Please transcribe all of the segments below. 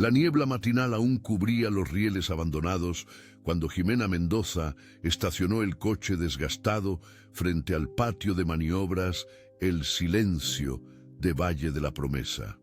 La niebla matinal aún cubría los rieles abandonados cuando Jimena Mendoza estacionó el coche desgastado frente al patio de maniobras, el silencio de Valle de la Promesa.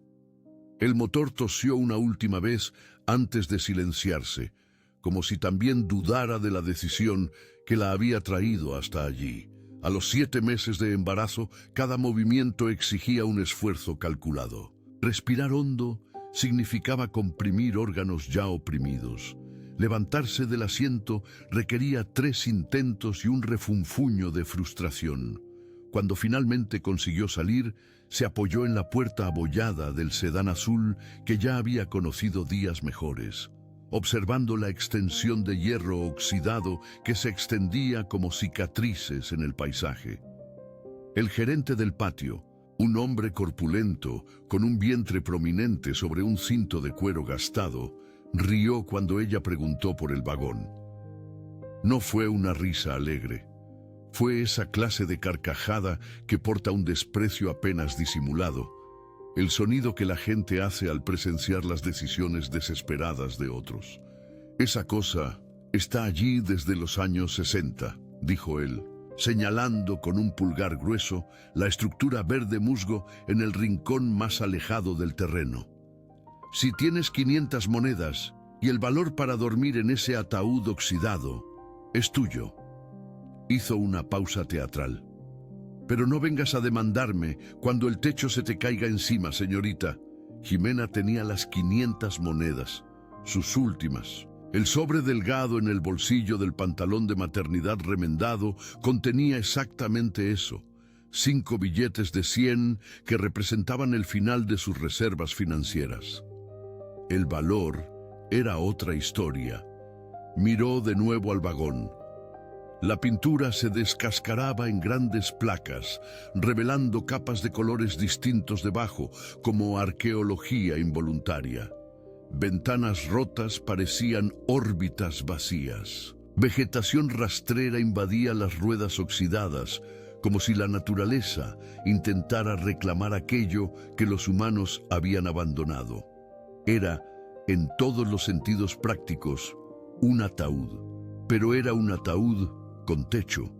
El motor tosió una última vez antes de silenciarse, como si también dudara de la decisión que la había traído hasta allí. A los 7 meses de embarazo, cada movimiento exigía un esfuerzo calculado. Respirar hondo significaba comprimir órganos ya oprimidos. Levantarse del asiento requería 3 intentos y un refunfuño de frustración. Cuando finalmente consiguió salir, se apoyó en la puerta abollada del sedán azul que ya había conocido días mejores, observando la extensión de hierro oxidado que se extendía como cicatrices en el paisaje. El gerente del patio, un hombre corpulento, con un vientre prominente sobre un cinto de cuero gastado, rió cuando ella preguntó por el vagón. No fue una risa alegre. Fue esa clase de carcajada que porta un desprecio apenas disimulado, el sonido que la gente hace al presenciar las decisiones desesperadas de otros. Esa cosa está allí desde los años 60, dijo él, señalando con un pulgar grueso la estructura verde musgo en el rincón más alejado del terreno. Si tienes 500 monedas y el valor para dormir en ese ataúd oxidado, es tuyo. Hizo una pausa teatral. Pero no vengas a demandarme cuando el techo se te caiga encima, señorita. Jimena tenía las 500 monedas, sus últimas. El sobre delgado en el bolsillo del pantalón de maternidad remendado contenía exactamente eso. 5 billetes de 100 que representaban el final de sus reservas financieras. El valor era otra historia. Miró de nuevo al vagón. La pintura se descascaraba en grandes placas, revelando capas de colores distintos debajo, como arqueología involuntaria. Ventanas rotas parecían órbitas vacías. Vegetación rastrera invadía las ruedas oxidadas, como si la naturaleza intentara reclamar aquello que los humanos habían abandonado. Era, en todos los sentidos prácticos, un ataúd, pero era un ataúd con techo,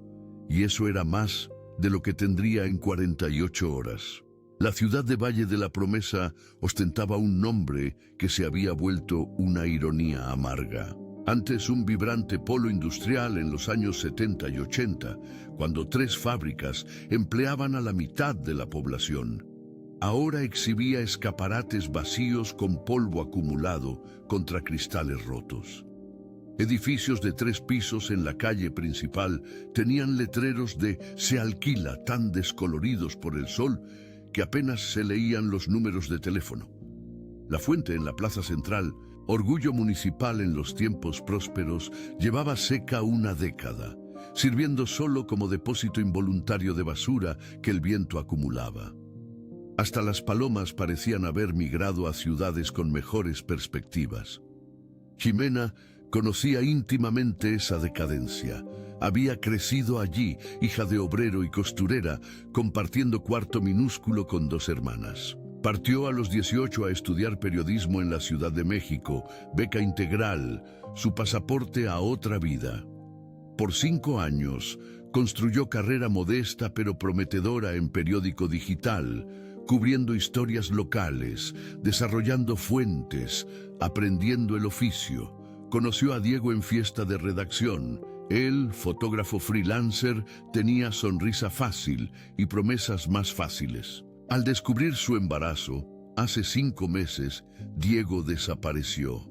y eso era más de lo que tendría en 48 horas. La ciudad de Valle de la Promesa ostentaba un nombre que se había vuelto una ironía amarga. Antes un vibrante polo industrial en los años 70 y 80, cuando 3 fábricas empleaban a la mitad de la población. Ahora exhibía escaparates vacíos con polvo acumulado contra cristales rotos. Edificios de 3 pisos en la calle principal tenían letreros de "se alquila", tan descoloridos por el sol que apenas se leían los números de teléfono. La fuente en la plaza central, orgullo municipal en los tiempos prósperos, llevaba seca una década, sirviendo solo como depósito involuntario de basura que el viento acumulaba. Hasta las palomas parecían haber migrado a ciudades con mejores perspectivas. Jimena conocía íntimamente esa decadencia. Había crecido allí, hija de obrero y costurera, compartiendo cuarto minúsculo con 2 hermanas. Partió a los 18 a estudiar periodismo en la Ciudad de México, beca integral, su pasaporte a otra vida. Por 5 años, construyó carrera modesta pero prometedora en periódico digital, cubriendo historias locales, desarrollando fuentes, aprendiendo el oficio. Conoció a Diego en fiesta de redacción. Él, fotógrafo freelancer, tenía sonrisa fácil y promesas más fáciles. Al descubrir su embarazo, hace 5 meses, Diego desapareció.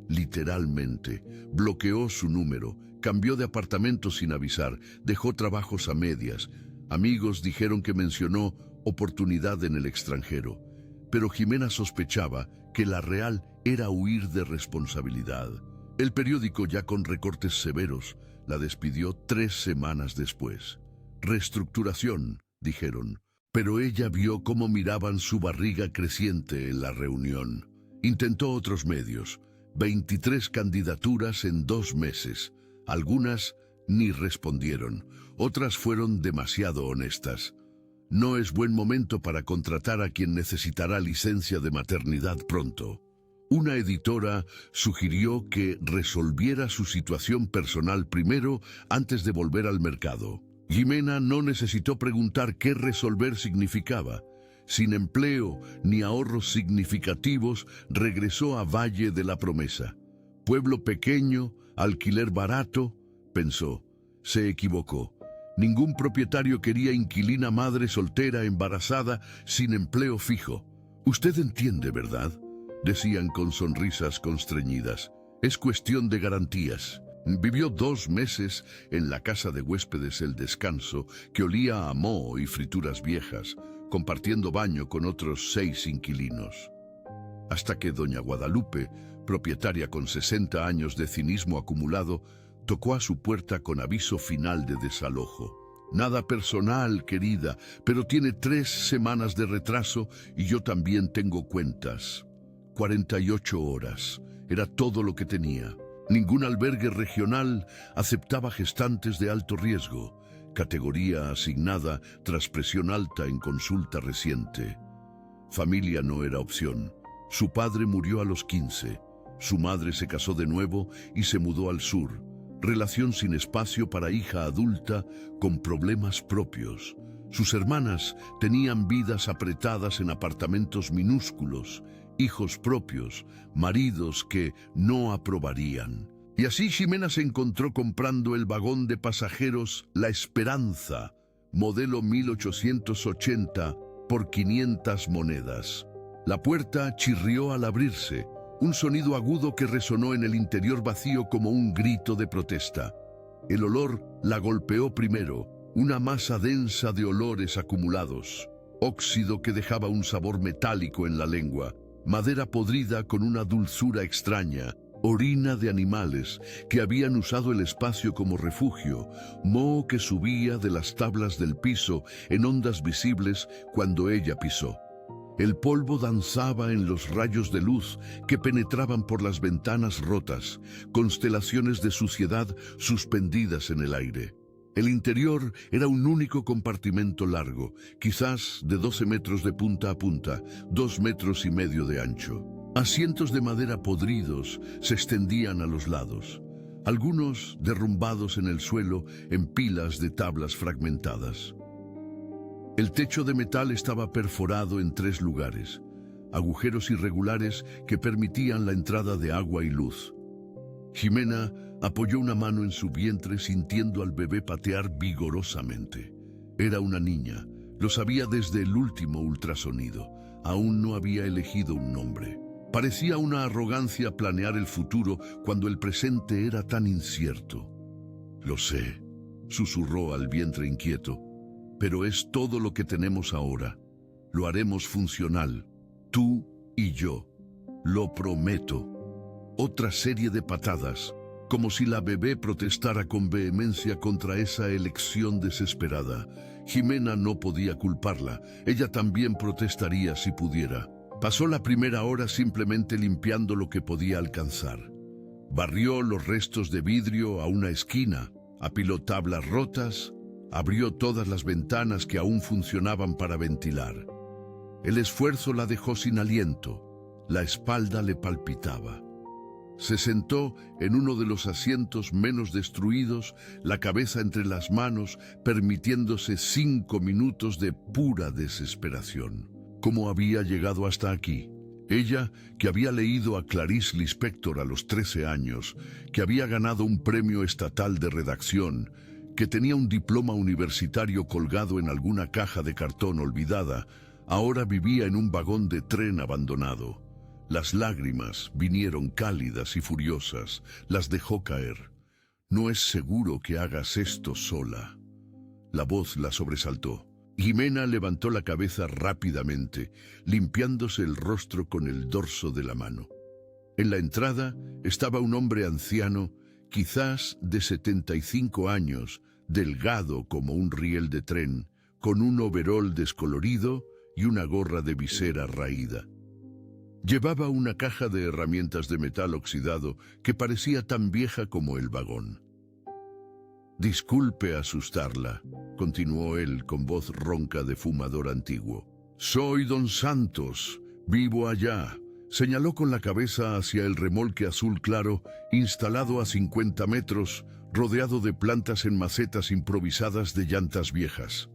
Literalmente, bloqueó su número, cambió de apartamento sin avisar, dejó trabajos a medias. Amigos dijeron que mencionó oportunidad en el extranjero, pero Jimena sospechaba que la real era huir de responsabilidad. El periódico, ya con recortes severos, la despidió 3 semanas después. Reestructuración, dijeron, pero ella vio cómo miraban su barriga creciente en la reunión. Intentó otros medios, 23 candidaturas en 2 meses. Algunas ni respondieron, otras fueron demasiado honestas. No es buen momento para contratar a quien necesitará licencia de maternidad pronto. Una editora sugirió que resolviera su situación personal primero antes de volver al mercado. Jimena no necesitó preguntar qué resolver significaba. Sin empleo ni ahorros significativos, regresó a Valle de la Promesa. Pueblo pequeño, alquiler barato, pensó. Se equivocó. Ningún propietario quería inquilina madre soltera, embarazada, sin empleo fijo. Usted entiende, ¿verdad?, decían con sonrisas constreñidas. Es cuestión de garantías. Vivió 2 meses en la casa de huéspedes El Descanso, que olía a moho y frituras viejas, compartiendo baño con otros 6 inquilinos. Hasta que doña Guadalupe, propietaria con 60 años de cinismo acumulado, tocó a su puerta con aviso final de desalojo. Nada personal, querida, pero tiene 3 semanas de retraso y yo también tengo cuentas. 48 horas. Era todo lo que tenía. Ningún albergue regional aceptaba gestantes de alto riesgo, categoría asignada tras presión alta en consulta reciente. Familia no era opción. Su padre murió a los 15. Su madre se casó de nuevo y se mudó al sur. Relación sin espacio para hija adulta con problemas propios. Sus hermanas tenían vidas apretadas en apartamentos minúsculos, hijos propios, maridos que no aprobarían. Y así Ximena se encontró comprando el vagón de pasajeros La Esperanza, modelo 1880, por 500 monedas. La puerta chirrió al abrirse, un sonido agudo que resonó en el interior vacío como un grito de protesta. El olor la golpeó primero, una masa densa de olores acumulados, óxido que dejaba un sabor metálico en la lengua, madera podrida con una dulzura extraña, orina de animales que habían usado el espacio como refugio, moho que subía de las tablas del piso en ondas visibles cuando ella pisó. El polvo danzaba en los rayos de luz que penetraban por las ventanas rotas, constelaciones de suciedad suspendidas en el aire. El interior era un único compartimento largo, quizás de 12 metros de punta a punta, 2,5 metros de ancho. Asientos de madera podridos se extendían a los lados, algunos derrumbados en el suelo en pilas de tablas fragmentadas. El techo de metal estaba perforado en 3 lugares, agujeros irregulares que permitían la entrada de agua y luz. Ximena apoyó una mano en su vientre sintiendo al bebé patear vigorosamente. Era una niña, lo sabía desde el último ultrasonido. Aún no había elegido un nombre. Parecía una arrogancia planear el futuro cuando el presente era tan incierto. Lo sé, susurró al vientre inquieto, pero es todo lo que tenemos ahora. Lo haremos funcional, tú y yo. Lo prometo. Otra serie de patadas, como si la bebé protestara con vehemencia contra esa elección desesperada. Ximena no podía culparla, ella también protestaría si pudiera. Pasó la primera hora simplemente limpiando lo que podía alcanzar. Barrió los restos de vidrio a una esquina, apiló tablas rotas, abrió todas las ventanas que aún funcionaban para ventilar. El esfuerzo la dejó sin aliento, la espalda le palpitaba. Se sentó en uno de los asientos menos destruidos, la cabeza entre las manos, permitiéndose 5 minutos de pura desesperación. ¿Cómo había llegado hasta aquí? Ella, que había leído a Clarice Lispector a los 13 años, que había ganado un premio estatal de redacción, que tenía un diploma universitario colgado en alguna caja de cartón olvidada, ahora vivía en un vagón de tren abandonado. Las lágrimas vinieron cálidas y furiosas, las dejó caer. No es seguro que hagas esto sola. La voz la sobresaltó. Ximena levantó la cabeza rápidamente, limpiándose el rostro con el dorso de la mano. En la entrada estaba un hombre anciano, quizás de 75 años, delgado como un riel de tren, con un overol descolorido y una gorra de visera raída. Llevaba una caja de herramientas de metal oxidado que parecía tan vieja como el vagón. Disculpe asustarla, continuó él con voz ronca de fumador antiguo. Soy don Santos, vivo allá. Señaló con la cabeza hacia el remolque azul claro, instalado a 50 metros, rodeado de plantas en macetas improvisadas de llantas viejas.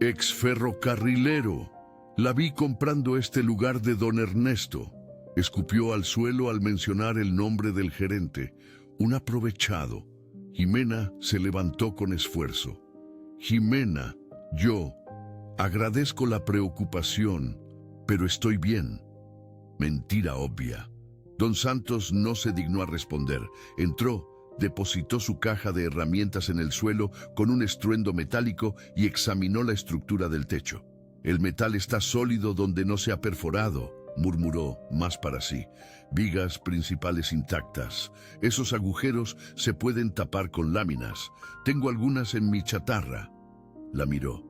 Ex ferrocarrilero. La vi comprando este lugar de don Ernesto. Escupió al suelo al mencionar el nombre del gerente. Un aprovechado. Jimena se levantó con esfuerzo. Jimena, yo agradezco la preocupación, pero estoy bien. Mentira obvia. Don Santos no se dignó a responder. Entró, depositó su caja de herramientas en el suelo con un estruendo metálico y examinó la estructura del techo. El metal está sólido donde no se ha perforado, murmuró, más para sí. Vigas principales intactas. Esos agujeros se pueden tapar con láminas. Tengo algunas en mi chatarra. La miró.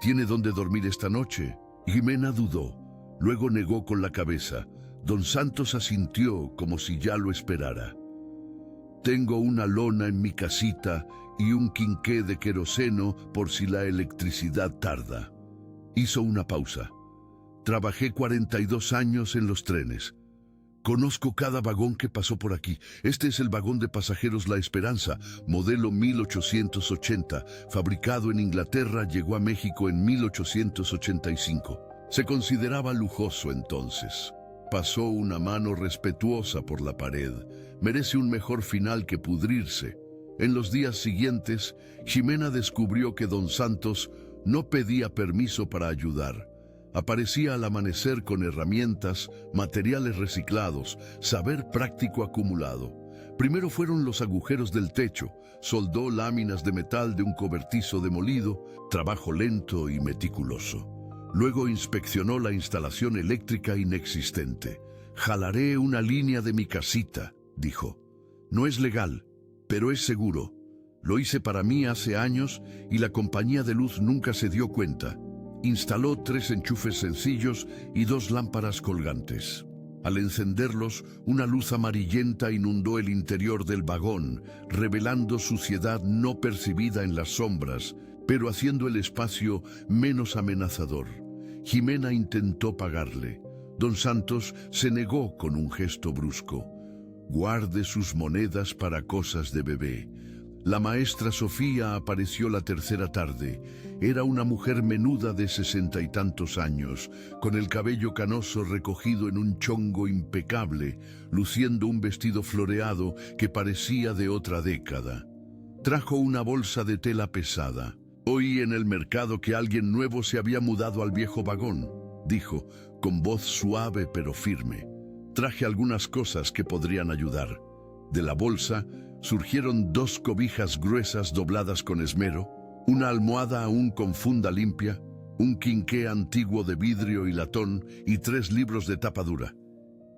¿Tiene dónde dormir esta noche? Jimena dudó. Luego negó con la cabeza. Don Santos asintió como si ya lo esperara. Tengo una lona en mi casita y un quinqué de queroseno por si la electricidad tarda. Hizo una pausa. Trabajé 42 años en los trenes. Conozco cada vagón que pasó por aquí. Este es el vagón de pasajeros La Esperanza, modelo 1880, fabricado en Inglaterra, llegó a México en 1885. Se consideraba lujoso entonces. Pasó una mano respetuosa por la pared. Merece un mejor final que pudrirse. En los días siguientes, Jimena descubrió que don Santos no pedía permiso para ayudar. Aparecía al amanecer con herramientas, materiales reciclados, saber práctico acumulado. Primero fueron los agujeros del techo, soldó láminas de metal de un cobertizo demolido, trabajo lento y meticuloso. Luego inspeccionó la instalación eléctrica inexistente. Jalaré una línea de mi casita, dijo. No es legal, pero es seguro. Lo hice para mí hace años y la compañía de luz nunca se dio cuenta. Instaló 3 enchufes sencillos y 2 lámparas colgantes. Al encenderlos, una luz amarillenta inundó el interior del vagón, revelando suciedad no percibida en las sombras, pero haciendo el espacio menos amenazador. Jimena intentó pagarle. Don Santos se negó con un gesto brusco. Guarde sus monedas para cosas de bebé. La maestra Sofía apareció la tercera tarde. Era una mujer menuda de 60 y tantos años, con el cabello canoso recogido en un chongo impecable, luciendo un vestido floreado que parecía de otra década. Trajo una bolsa de tela pesada. Oí en el mercado que alguien nuevo se había mudado al viejo vagón, dijo, con voz suave pero firme. Traje algunas cosas que podrían ayudar. De la bolsa surgieron 2 cobijas gruesas dobladas con esmero, una almohada aún con funda limpia, un quinqué antiguo de vidrio y latón y 3 libros de tapa dura.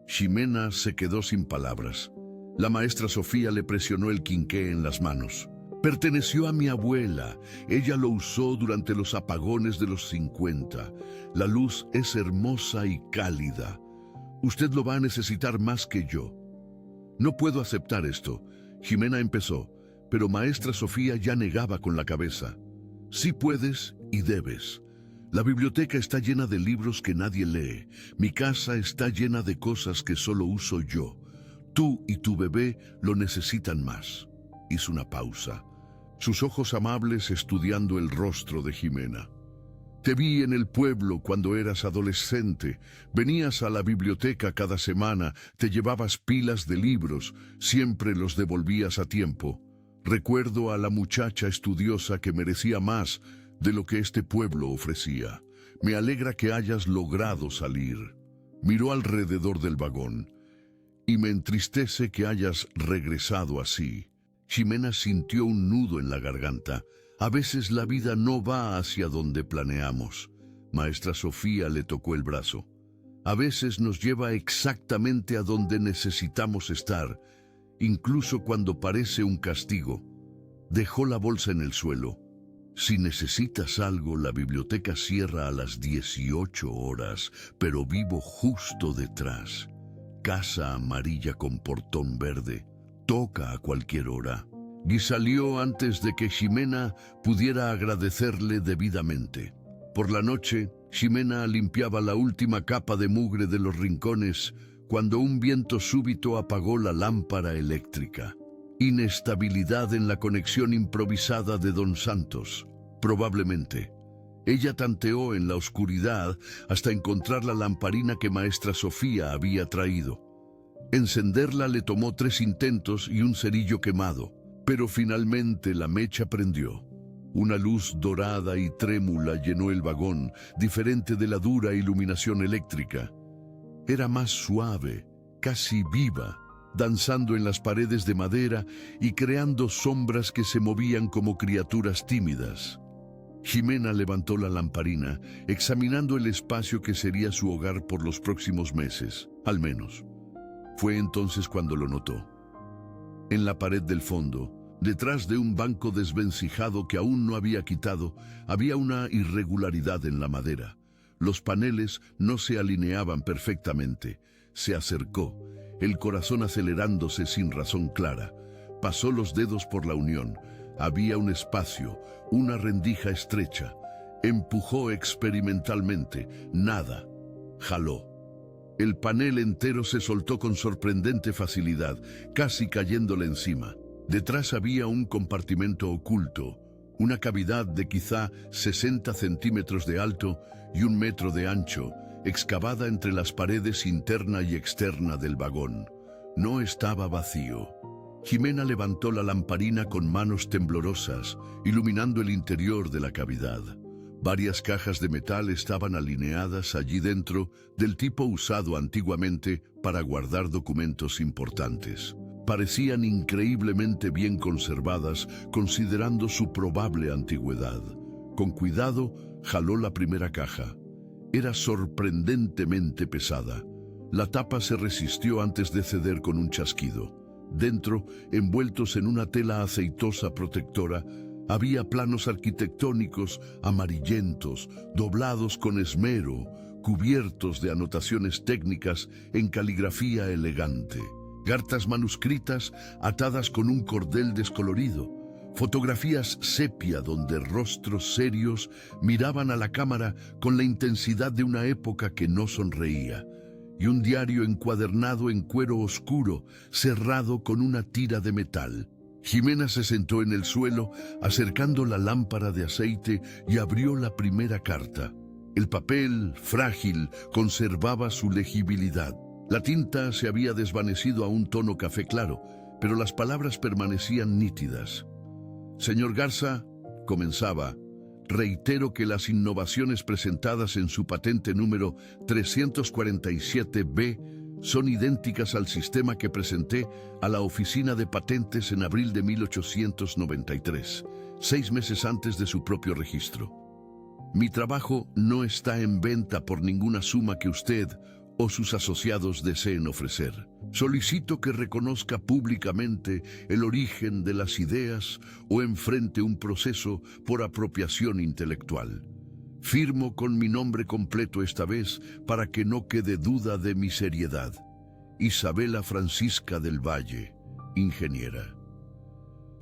Jimena se quedó sin palabras. La maestra Sofía le presionó el quinqué en las manos. Perteneció a mi abuela. Ella lo usó durante los apagones de los 50. La luz es hermosa y cálida. Usted lo va a necesitar más que yo. No puedo aceptar esto. Jimena empezó, pero maestra Sofía ya negaba con la cabeza. Sí puedes y debes. La biblioteca está llena de libros que nadie lee. Mi casa está llena de cosas que solo uso yo. Tú y tu bebé lo necesitan más. Hizo una pausa, sus ojos amables estudiando el rostro de Jimena. Te vi en el pueblo cuando eras adolescente. Venías a la biblioteca cada semana, te llevabas pilas de libros, siempre los devolvías a tiempo. Recuerdo a la muchacha estudiosa que merecía más de lo que este pueblo ofrecía. Me alegra que hayas logrado salir. Miró alrededor del vagón. Y me entristece que hayas regresado así. Jimena sintió un nudo en la garganta. A veces la vida no va hacia donde planeamos. Maestra Sofía le tocó el brazo. A veces nos lleva exactamente a donde necesitamos estar, incluso cuando parece un castigo. Dejó la bolsa en el suelo. Si necesitas algo, la biblioteca cierra a las 18 horas, pero vivo justo detrás. Casa amarilla con portón verde. Toca a cualquier hora. Y salió antes de que Jimena pudiera agradecerle debidamente. Por la noche, Jimena limpiaba la última capa de mugre de los rincones cuando un viento súbito apagó la lámpara eléctrica. Inestabilidad en la conexión improvisada de don Santos, probablemente. Ella tanteó en la oscuridad hasta encontrar la lamparina que maestra Sofía había traído. Encenderla le tomó 3 intentos y un cerillo quemado, pero finalmente la mecha prendió. Una luz dorada y trémula llenó el vagón, diferente de la dura iluminación eléctrica. Era más suave, casi viva, danzando en las paredes de madera y creando sombras que se movían como criaturas tímidas. Ximena levantó la lamparina, examinando el espacio que sería su hogar por los próximos meses, al menos. Fue entonces cuando lo notó. En la pared del fondo, detrás de un banco desvencijado que aún no había quitado, había una irregularidad en la madera. Los paneles no se alineaban perfectamente. Se acercó, el corazón acelerándose sin razón clara. Pasó los dedos por la unión. Había un espacio, una rendija estrecha. Empujó experimentalmente. Nada. Jaló. El panel entero se soltó con sorprendente facilidad, casi cayéndole encima. Detrás había un compartimento oculto, una cavidad de quizá 60 centímetros de alto y 1 metro de ancho, excavada entre las paredes interna y externa del vagón. No estaba vacío. Ximena levantó la lamparina con manos temblorosas, iluminando el interior de la cavidad. Varias cajas de metal estaban alineadas allí dentro, del tipo usado antiguamente para guardar documentos importantes. Parecían increíblemente bien conservadas, considerando su probable antigüedad. Con cuidado, jaló la primera caja. Era sorprendentemente pesada. La tapa se resistió antes de ceder con un chasquido. Dentro, envueltos en una tela aceitosa protectora, había planos arquitectónicos amarillentos, doblados con esmero, cubiertos de anotaciones técnicas en caligrafía elegante. Cartas manuscritas atadas con un cordel descolorido. Fotografías sepia donde rostros serios miraban a la cámara con la intensidad de una época que no sonreía. Y un diario encuadernado en cuero oscuro, cerrado con una tira de metal. Ximena se sentó en el suelo, acercando la lámpara de aceite y abrió la primera carta. El papel, frágil, conservaba su legibilidad. La tinta se había desvanecido a un tono café claro, pero las palabras permanecían nítidas. Señor Garza, comenzaba, reitero que las innovaciones presentadas en su patente número 347B son idénticas al sistema que presenté a la Oficina de Patentes en abril de 1893, 6 meses antes de su propio registro. Mi trabajo no está en venta por ninguna suma que usted o sus asociados deseen ofrecer. Solicito que reconozca públicamente el origen de las ideas o enfrente un proceso por apropiación intelectual. Firmo con mi nombre completo esta vez para que no quede duda de mi seriedad. Isabela Francisca del Valle, ingeniera.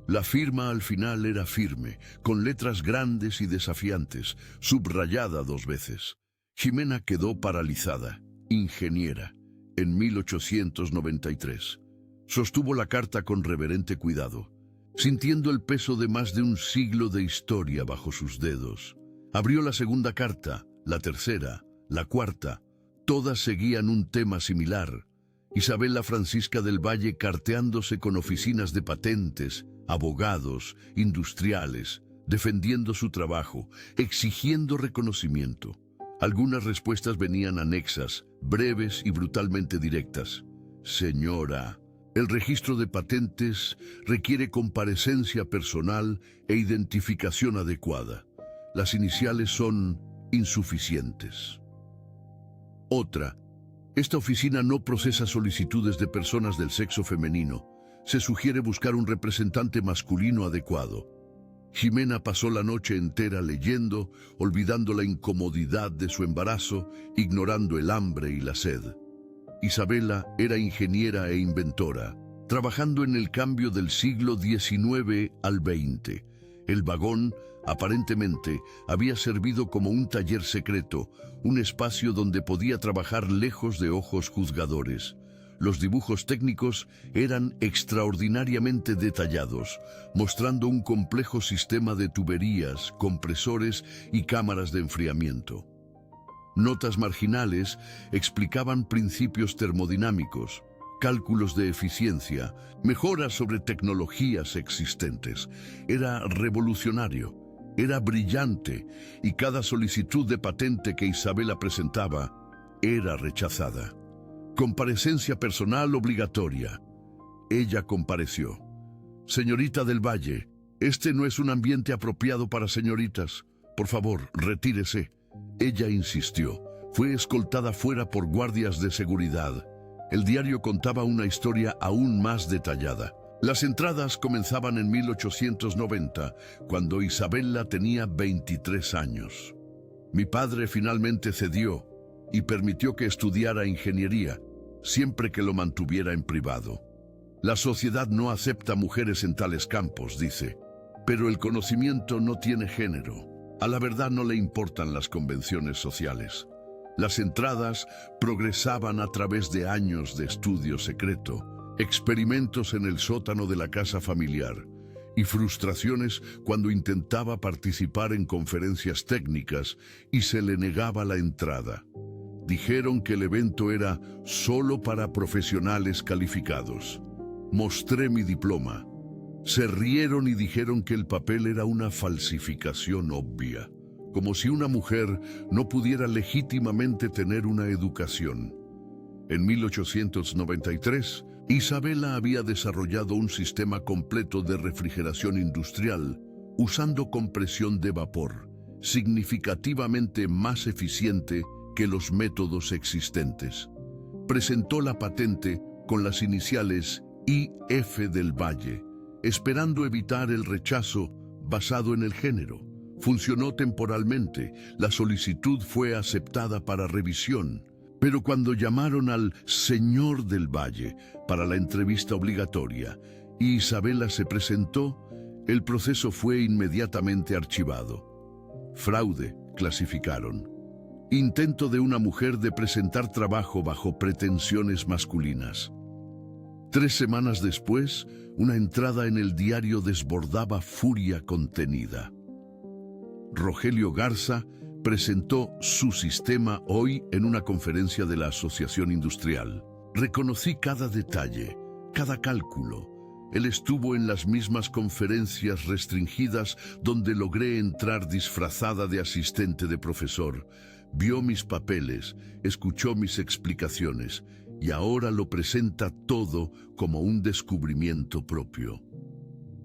La firma al final era firme, con letras grandes y desafiantes, subrayada 2 veces. Ximena quedó paralizada. Ingeniera, en 1893. Sostuvo la carta con reverente cuidado, sintiendo el peso de más de un siglo de historia bajo sus dedos. Abrió la segunda carta, la tercera, la cuarta. Todas seguían un tema similar. Isabela Francisca del Valle carteándose con oficinas de patentes, abogados, industriales, defendiendo su trabajo, exigiendo reconocimiento. Algunas respuestas venían anexas, breves y brutalmente directas. Señora, el registro de patentes requiere comparecencia personal e identificación adecuada. Las iniciales son insuficientes. Otra, esta oficina no procesa solicitudes de personas del sexo femenino. Se sugiere buscar un representante masculino adecuado. Ximena pasó la noche entera leyendo, olvidando la incomodidad de su embarazo, ignorando el hambre y la sed. Isabela era ingeniera e inventora, trabajando en el cambio del siglo XIX al XX. El vagón, aparentemente, había servido como un taller secreto, un espacio donde podía trabajar lejos de ojos juzgadores. Los dibujos técnicos eran extraordinariamente detallados, mostrando un complejo sistema de tuberías, compresores y cámaras de enfriamiento. Notas marginales explicaban principios termodinámicos, cálculos de eficiencia, mejoras sobre tecnologías existentes. Era revolucionario, era brillante, y cada solicitud de patente que Isabela presentaba era rechazada. Comparecencia personal obligatoria. Ella compareció. Señorita del Valle, este no es un ambiente apropiado para señoritas. Por favor, retírese. Ella insistió. Fue escoltada fuera por guardias de seguridad. El diario contaba una historia aún más detallada. Las entradas comenzaban en 1890, cuando Isabela tenía 23 años. Mi padre finalmente cedió y permitió que estudiara ingeniería, siempre que lo mantuviera en privado. La sociedad no acepta mujeres en tales campos, dice, pero el conocimiento no tiene género. A la verdad no le importan las convenciones sociales. Las entradas progresaban a través de años de estudio secreto, experimentos en el sótano de la casa familiar y frustraciones cuando intentaba participar en conferencias técnicas y se le negaba la entrada. Dijeron que el evento era solo para profesionales calificados. Mostré mi diploma. Se rieron y dijeron que el papel era una falsificación obvia, como si una mujer no pudiera legítimamente tener una educación. En 1893, Isabela había desarrollado un sistema completo de refrigeración industrial usando compresión de vapor, significativamente más eficiente que los métodos existentes. Presentó la patente con las iniciales I.F. del Valle, esperando evitar el rechazo basado en el género. Funcionó temporalmente, la solicitud fue aceptada para revisión, pero cuando llamaron al señor del Valle para la entrevista obligatoria y Isabela se presentó, el proceso fue inmediatamente archivado. Fraude, clasificaron. Intento de una mujer de presentar trabajo bajo pretensiones masculinas. 3 semanas después, una entrada en el diario desbordaba furia contenida. Rogelio Garza presentó su sistema hoy en una conferencia de la Asociación Industrial. Reconocí cada detalle, cada cálculo. Él estuvo en las mismas conferencias restringidas donde logré entrar disfrazada de asistente de profesor. Vio mis papeles, escuchó mis explicaciones y ahora lo presenta todo como un descubrimiento propio.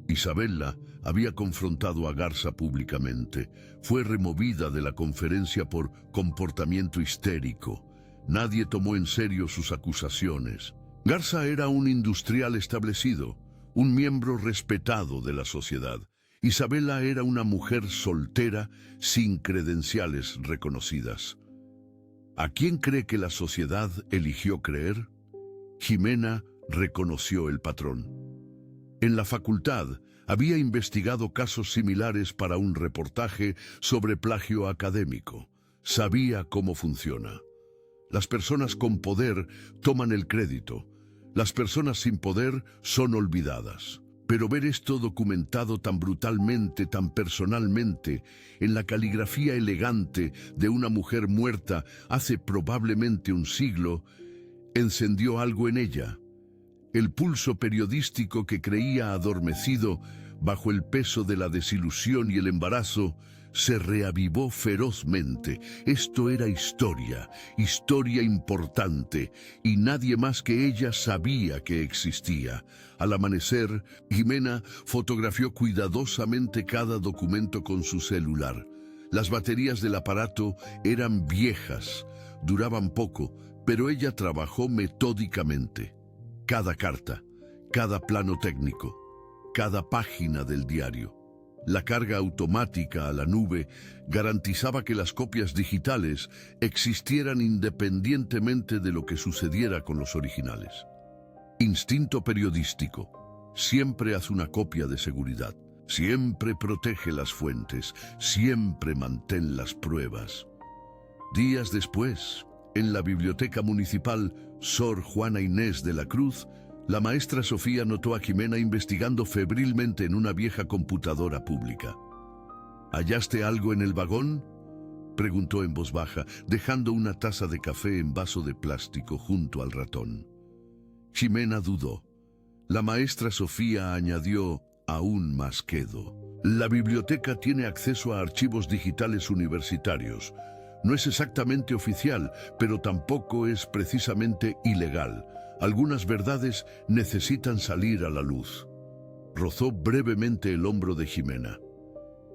Isabela había confrontado a Garza públicamente. Fue removida de la conferencia por comportamiento histérico. Nadie tomó en serio sus acusaciones. Garza era un industrial establecido, un miembro respetado de la sociedad. Isabela era una mujer soltera sin credenciales reconocidas. ¿A quién cree que la sociedad eligió creer? Jimena reconoció el patrón. En la facultad había investigado casos similares para un reportaje sobre plagio académico. Sabía cómo funciona. Las personas con poder toman el crédito. Las personas sin poder son olvidadas. Pero ver esto documentado tan brutalmente, tan personalmente, en la caligrafía elegante de una mujer muerta hace probablemente un siglo, encendió algo en ella. El pulso periodístico que creía adormecido bajo el peso de la desilusión y el embarazo se reavivó ferozmente. Esto era historia, historia importante, y nadie más que ella sabía que existía. Al amanecer, Jimena fotografió cuidadosamente cada documento con su celular. Las baterías del aparato eran viejas, duraban poco, pero ella trabajó metódicamente. Cada carta, cada plano técnico, cada página del diario. La carga automática a la nube garantizaba que las copias digitales existieran independientemente de lo que sucediera con los originales. Instinto periodístico. Siempre haz una copia de seguridad. Siempre protege las fuentes. Siempre mantén las pruebas. Días después, En la biblioteca municipal Sor Juana Inés de la Cruz, la maestra Sofía notó a Jimena investigando febrilmente en una vieja computadora pública. ¿Hallaste algo en el vagón?, preguntó en voz baja, dejando una taza de café en vaso de plástico junto al ratón. Jimena dudó. La maestra Sofía añadió aún más quedo. La biblioteca tiene acceso a archivos digitales universitarios. No es exactamente oficial, pero tampoco es precisamente ilegal. Algunas verdades necesitan salir a la luz. Rozó brevemente el hombro de Jimena.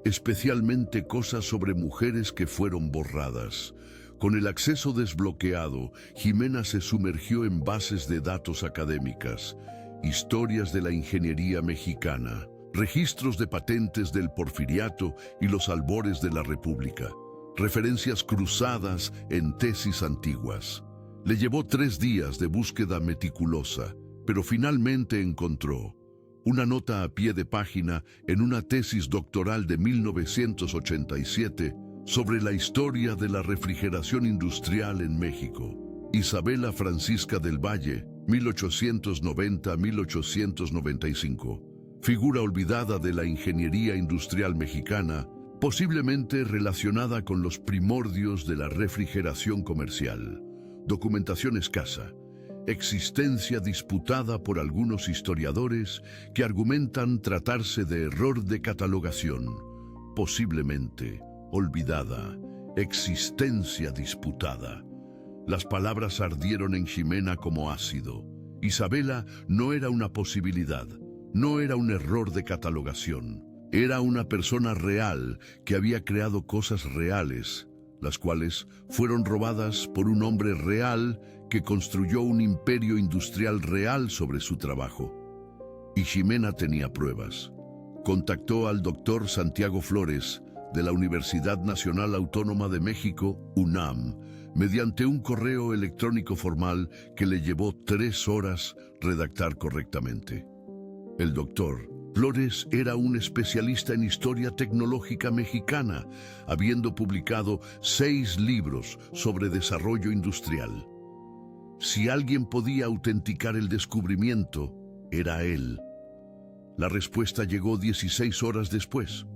Especialmente cosas sobre mujeres que fueron borradas. Con el acceso desbloqueado, Jimena se sumergió en bases de datos académicas, historias de la ingeniería mexicana, registros de patentes del Porfiriato y los albores de la República, referencias cruzadas en tesis antiguas. Le llevó 3 días de búsqueda meticulosa, pero finalmente encontró una nota a pie de página en una tesis doctoral de 1987 sobre la historia de la refrigeración industrial en México. Isabela Francisca del Valle, 1890-1895. Figura olvidada de la ingeniería industrial mexicana, posiblemente relacionada con los primordios de la refrigeración comercial. Documentación escasa. Existencia disputada por algunos historiadores que argumentan tratarse de error de catalogación. Posiblemente olvidada. Existencia disputada. Las palabras ardieron en Jimena como ácido. Isabela no era una posibilidad, no era un error de catalogación. Era una persona real que había creado cosas reales, las cuales fueron robadas por un hombre real que construyó un imperio industrial real sobre su trabajo. Y Jimena tenía pruebas. Contactó al doctor Santiago Flores, de la Universidad Nacional Autónoma de México, UNAM, mediante un correo electrónico formal que le llevó 3 horas redactar correctamente. El doctor Flores era un especialista en historia tecnológica mexicana, habiendo publicado 6 libros sobre desarrollo industrial. Si alguien podía autenticar el descubrimiento, era él. La respuesta llegó 16 horas después.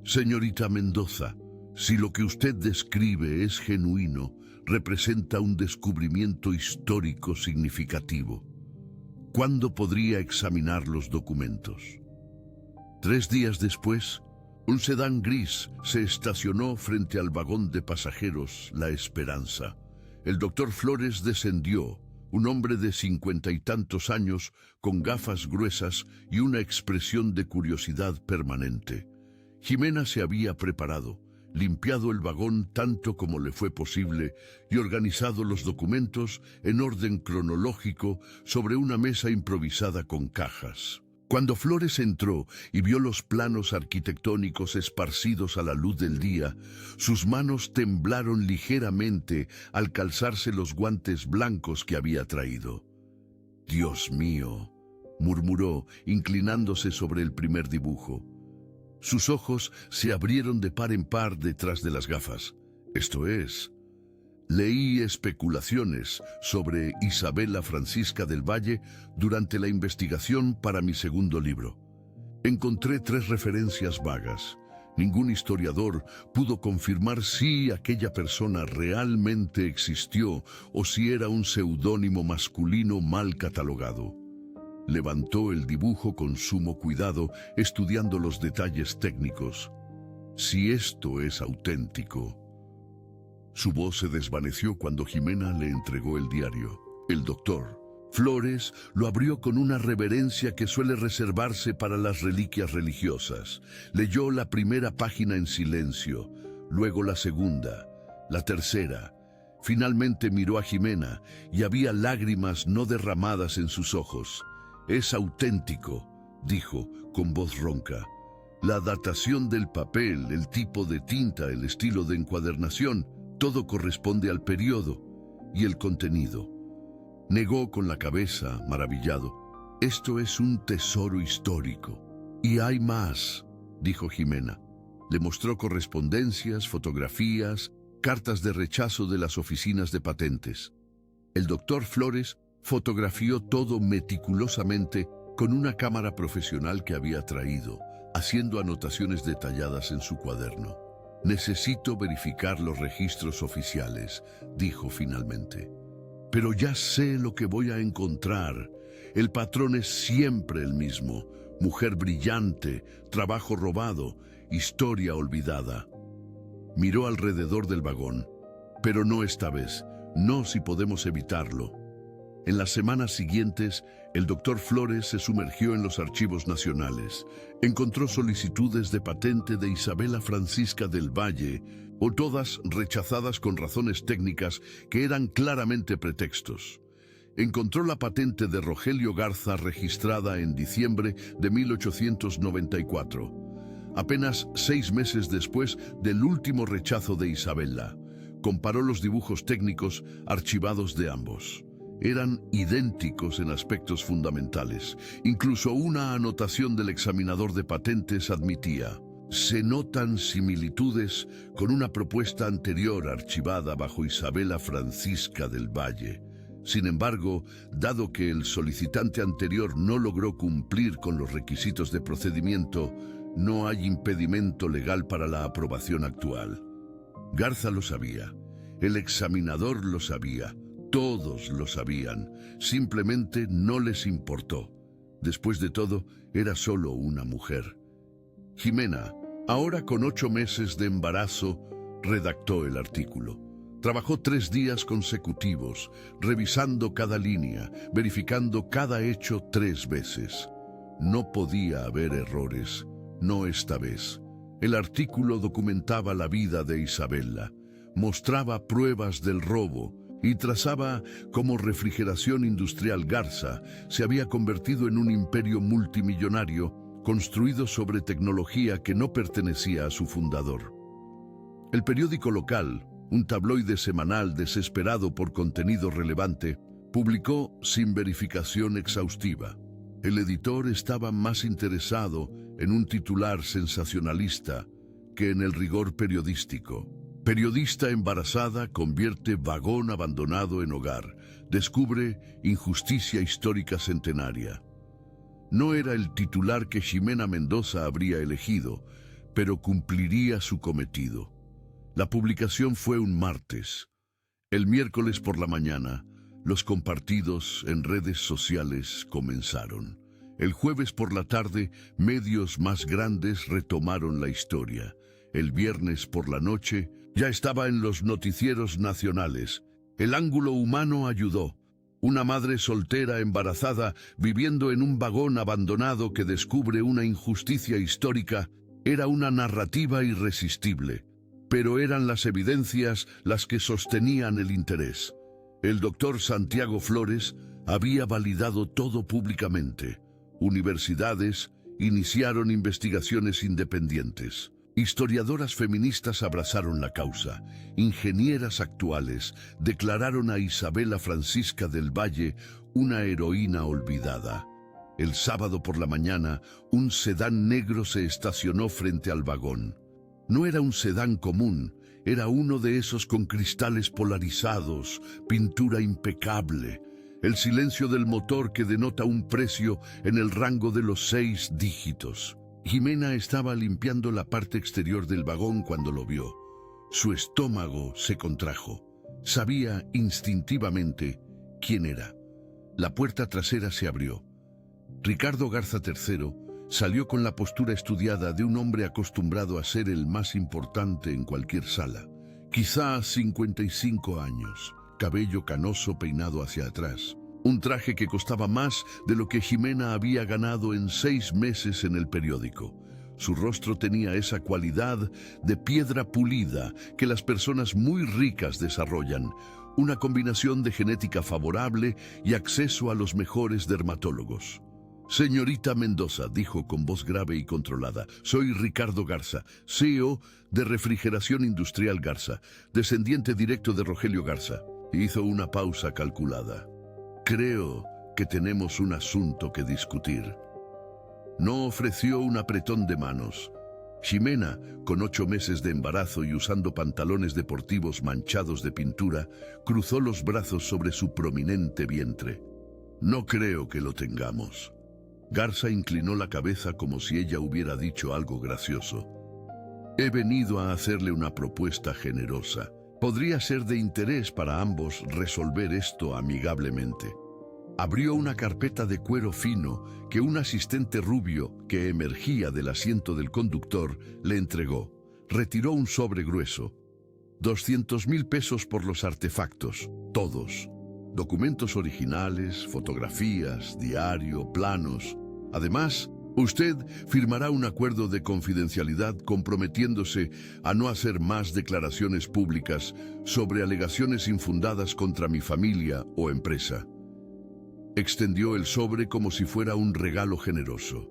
Señorita Mendoza, si lo que usted describe es genuino, representa un descubrimiento histórico significativo. ¿Cuándo podría examinar los documentos? 3 días después, un sedán gris se estacionó frente al vagón de pasajeros La Esperanza. El doctor Flores descendió, un hombre de 50 y tantos años, con gafas gruesas y una expresión de curiosidad permanente. Jimena se había preparado, limpiado el vagón tanto como le fue posible y organizado los documentos en orden cronológico sobre una mesa improvisada con cajas. Cuando Flores entró y vio los planos arquitectónicos esparcidos a la luz del día, sus manos temblaron ligeramente al calzarse los guantes blancos que había traído. «Dios mío», murmuró, inclinándose sobre el primer dibujo. Sus ojos se abrieron de par en par detrás de las gafas. Esto es, leí especulaciones sobre Isabela Francisca del Valle durante la investigación para mi segundo libro. Encontré 3 referencias vagas. Ningún historiador pudo confirmar si aquella persona realmente existió o si era un seudónimo masculino mal catalogado. Levantó el dibujo con sumo cuidado, estudiando los detalles técnicos. Si esto es auténtico. Su voz se desvaneció cuando Jimena le entregó el diario. El doctor Flores lo abrió con una reverencia que suele reservarse para las reliquias religiosas. Leyó la primera página en silencio, luego la segunda, la tercera. Finalmente miró a Jimena y había lágrimas no derramadas en sus ojos. «Es auténtico», dijo con voz ronca. «La datación del papel, el tipo de tinta, el estilo de encuadernación, todo corresponde al periodo y el contenido». Negó con la cabeza, maravillado. «Esto es un tesoro histórico». «Y hay más», dijo Jimena. Le mostró correspondencias, fotografías, cartas de rechazo de las oficinas de patentes. El doctor Flores fotografió todo meticulosamente con una cámara profesional que había traído, haciendo anotaciones detalladas en su cuaderno. «Necesito verificar los registros oficiales», dijo finalmente. «Pero ya sé lo que voy a encontrar. El patrón es siempre el mismo. Mujer brillante, trabajo robado, historia olvidada». Miró alrededor del vagón, pero no esta vez, no si podemos evitarlo. En las semanas siguientes, el doctor Flores se sumergió en los archivos nacionales. Encontró solicitudes de patente de Isabela Francisca del Valle, o todas rechazadas con razones técnicas que eran claramente pretextos. Encontró la patente de Rogelio Garza registrada en diciembre de 1894. Apenas 6 meses después del último rechazo de Isabela. Comparó los dibujos técnicos archivados de ambos. Eran idénticos en aspectos fundamentales. Incluso una anotación del examinador de patentes admitía: «Se notan similitudes con una propuesta anterior archivada bajo Isabela Francisca del Valle». Sin embargo, dado que el solicitante anterior no logró cumplir con los requisitos de procedimiento, no hay impedimento legal para la aprobación actual. Garza lo sabía, el examinador lo sabía, todos lo sabían, simplemente no les importó. Después de todo, era solo una mujer. Jimena, ahora con 8 meses de embarazo, redactó el artículo. Trabajó 3 días consecutivos, revisando cada línea, verificando cada hecho 3 veces. No podía haber errores. No esta vez. El artículo documentaba la vida de Isabela, mostraba pruebas del robo y trazaba cómo Refrigeración Industrial Garza se había convertido en un imperio multimillonario construido sobre tecnología que no pertenecía a su fundador. El periódico local, un tabloide semanal desesperado por contenido relevante, publicó sin verificación exhaustiva. El editor estaba más interesado en un titular sensacionalista que en el rigor periodístico. Periodista embarazada convierte vagón abandonado en hogar. Descubre injusticia histórica centenaria. No era el titular que Ximena Mendoza habría elegido, pero cumpliría su cometido. La publicación fue un martes. El miércoles por la mañana, los compartidos en redes sociales comenzaron. El jueves por la tarde, medios más grandes retomaron la historia. El viernes por la noche, ya estaba en los noticieros nacionales. El ángulo humano ayudó. Una madre soltera embarazada viviendo en un vagón abandonado que descubre una injusticia histórica era una narrativa irresistible. Pero eran las evidencias las que sostenían el interés. El doctor Santiago Flores había validado todo públicamente. Universidades iniciaron investigaciones independientes. Historiadoras feministas abrazaron la causa. Ingenieras actuales declararon a Isabela Francisca del Valle una heroína olvidada. El sábado por la mañana, un sedán negro se estacionó frente al vagón. No era un sedán común, era uno de esos con cristales polarizados, pintura impecable. El silencio del motor que denota un precio en el rango de los 6 dígitos. Jimena estaba limpiando la parte exterior del vagón cuando lo vio. Su estómago se contrajo. Sabía instintivamente quién era. La puerta trasera se abrió. Ricardo Garza III salió con la postura estudiada de un hombre acostumbrado a ser el más importante en cualquier sala. Quizá 55 años, cabello canoso peinado hacia atrás. Un traje que costaba más de lo que Jimena había ganado en 6 meses en el periódico. Su rostro tenía esa cualidad de piedra pulida que las personas muy ricas desarrollan, una combinación de genética favorable y acceso a los mejores dermatólogos. «Señorita Mendoza», dijo con voz grave y controlada, «soy Ricardo Garza, CEO de Refrigeración Industrial Garza, descendiente directo de Rogelio Garza». Hizo una pausa calculada. «Creo que tenemos un asunto que discutir». No ofreció un apretón de manos. Ximena, con 8 meses de embarazo y usando pantalones deportivos manchados de pintura, cruzó los brazos sobre su prominente vientre. No creo que lo tengamos. Garza inclinó la cabeza como si ella hubiera dicho algo gracioso. He venido a hacerle una propuesta generosa. Podría ser de interés para ambos resolver esto amigablemente. Abrió una carpeta de cuero fino que un asistente rubio que emergía del asiento del conductor le entregó. Retiró un sobre grueso. 200,000 pesos por los artefactos, todos. Documentos originales, fotografías, diario, planos. Además, usted firmará un acuerdo de confidencialidad comprometiéndose a no hacer más declaraciones públicas sobre alegaciones infundadas contra mi familia o empresa. Extendió el sobre como si fuera un regalo generoso.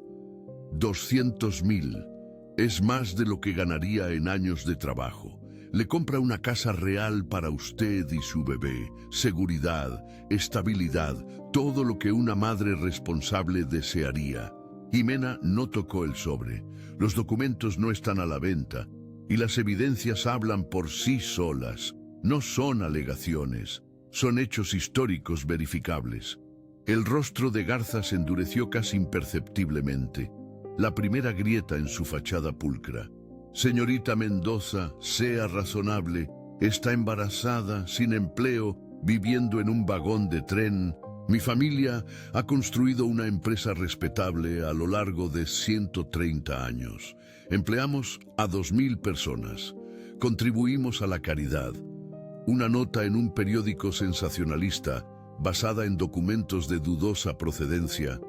200,000. Es más de lo que ganaría en años de trabajo. Le compra una casa real para usted y su bebé, seguridad, estabilidad, todo lo que una madre responsable desearía. Ximena no tocó el sobre. Los documentos no están a la venta y las evidencias hablan por sí solas. No son alegaciones, son hechos históricos verificables. El rostro de Garza se endureció casi imperceptiblemente. La primera grieta en su fachada pulcra. Señorita Mendoza, sea razonable. Está embarazada, sin empleo, viviendo en un vagón de tren. Mi familia ha construido una empresa respetable a lo largo de 130 años. Empleamos a 2,000 personas. Contribuimos a la caridad. Una nota en un periódico sensacionalista, basada en documentos de dudosa procedencia,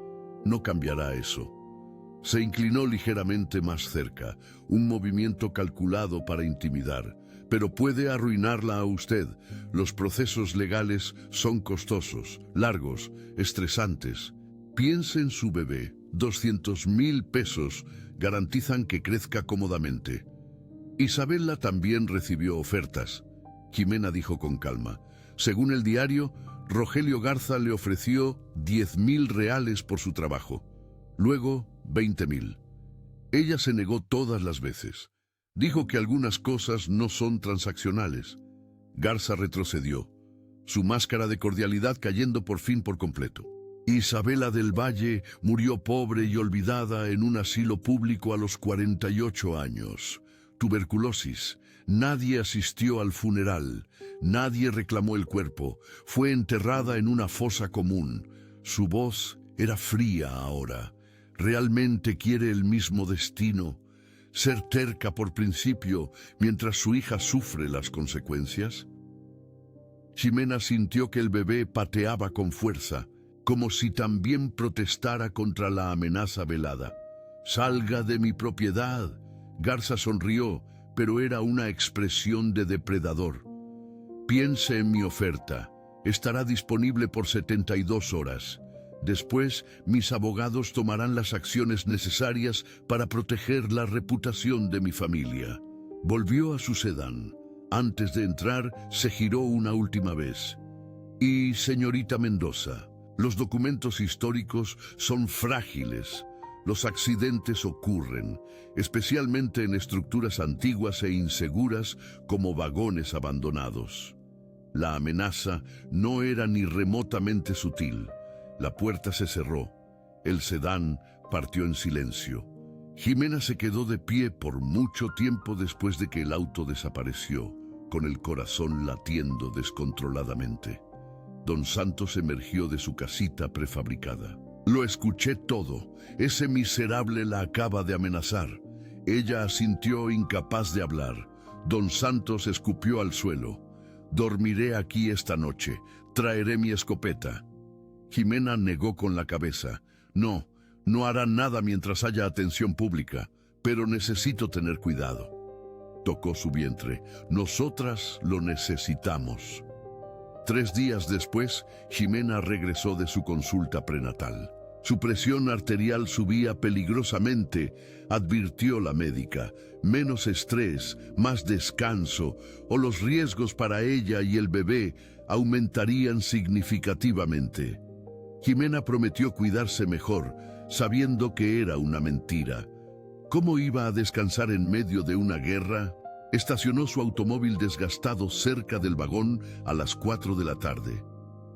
no cambiará eso. Se inclinó ligeramente más cerca, un movimiento calculado para intimidar, pero puede arruinarla a usted. Los procesos legales son costosos, largos, estresantes. Piense en su bebé. 200,000 pesos garantizan que crezca cómodamente. Isabela también recibió ofertas. Ximena dijo con calma. Según el diario, Rogelio Garza le ofreció 10,000 reales por su trabajo. Luego, 20,000. Ella se negó todas las veces. Dijo que algunas cosas no son transaccionales. Garza retrocedió, su máscara de cordialidad cayendo por fin por completo. Isabela del Valle murió pobre y olvidada en un asilo público a los 48 años. Tuberculosis. Nadie asistió al funeral. Nadie reclamó el cuerpo. Fue enterrada en una fosa común. Su voz era fría ahora. ¿Realmente quiere el mismo destino? ¿Ser terca por principio mientras su hija sufre las consecuencias? Ximena sintió que el bebé pateaba con fuerza, como si también protestara contra la amenaza velada. «Salga de mi propiedad». Garza sonrió, pero era una expresión de depredador. «Piense en mi oferta. Estará disponible por 72 horas. Después, mis abogados tomarán las acciones necesarias para proteger la reputación de mi familia». Volvió a su sedán. Antes de entrar, se giró una última vez. «Y, señorita Mendoza, los documentos históricos son frágiles. Los accidentes ocurren, especialmente en estructuras antiguas e inseguras como vagones abandonados». La amenaza no era ni remotamente sutil. La puerta se cerró. El sedán partió en silencio. Ximena se quedó de pie por mucho tiempo después de que el auto desapareció, con el corazón latiendo descontroladamente. Don Santos emergió de su casita prefabricada. «Lo escuché todo. Ese miserable la acaba de amenazar». Ella asintió incapaz de hablar. Don Santos escupió al suelo. «Dormiré aquí esta noche. Traeré mi escopeta». Ximena negó con la cabeza. «No, no hará nada mientras haya atención pública, pero necesito tener cuidado». Tocó su vientre. «Nosotras lo necesitamos». 3 días después, Ximena regresó de su consulta prenatal. Su presión arterial subía peligrosamente, advirtió la médica. Menos estrés, más descanso, o los riesgos para ella y el bebé aumentarían significativamente. Ximena prometió cuidarse mejor, sabiendo que era una mentira. ¿Cómo iba a descansar en medio de una guerra? Estacionó su automóvil desgastado cerca del vagón a las 4 de la tarde.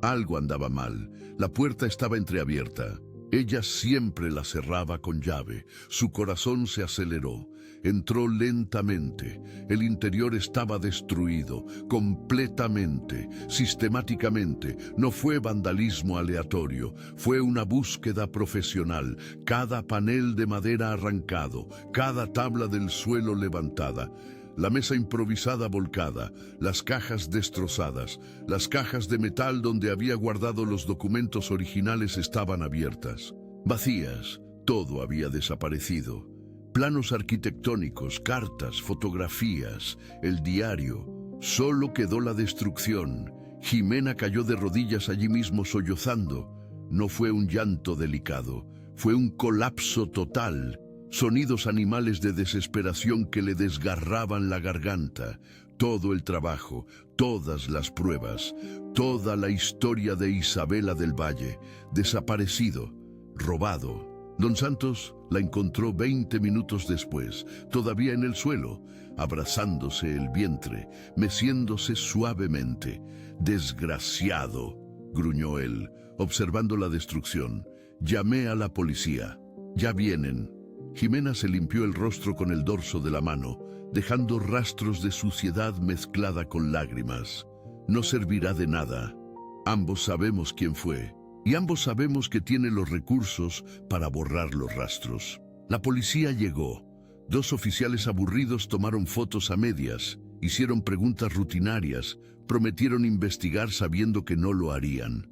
Algo andaba mal. La puerta estaba entreabierta. Ella siempre la cerraba con llave. Su corazón se aceleró. Entró lentamente. El interior estaba destruido, completamente, sistemáticamente. No fue vandalismo aleatorio, fue una búsqueda profesional. Cada panel de madera arrancado, cada tabla del suelo levantada. La mesa improvisada volcada, las cajas destrozadas, las cajas de metal donde había guardado los documentos originales estaban abiertas. Vacías, todo había desaparecido. Planos arquitectónicos, cartas, fotografías, el diario. Solo quedó la destrucción. Jimena cayó de rodillas allí mismo sollozando. No fue un llanto delicado, fue un colapso total. Sonidos animales de desesperación que le desgarraban la garganta. Todo el trabajo, todas las pruebas, toda la historia de Isabela del Valle, desaparecido, robado. Don Santos la encontró 20 minutos después, todavía en el suelo, abrazándose el vientre, meciéndose suavemente. «Desgraciado», gruñó él, observando la destrucción. «Llamé a la policía. Ya vienen». Jimena se limpió el rostro con el dorso de la mano, dejando rastros de suciedad mezclada con lágrimas. No servirá de nada. Ambos sabemos quién fue, y ambos sabemos que tiene los recursos para borrar los rastros. La policía llegó. 2 oficiales aburridos tomaron fotos a medias, hicieron preguntas rutinarias, prometieron investigar sabiendo que no lo harían.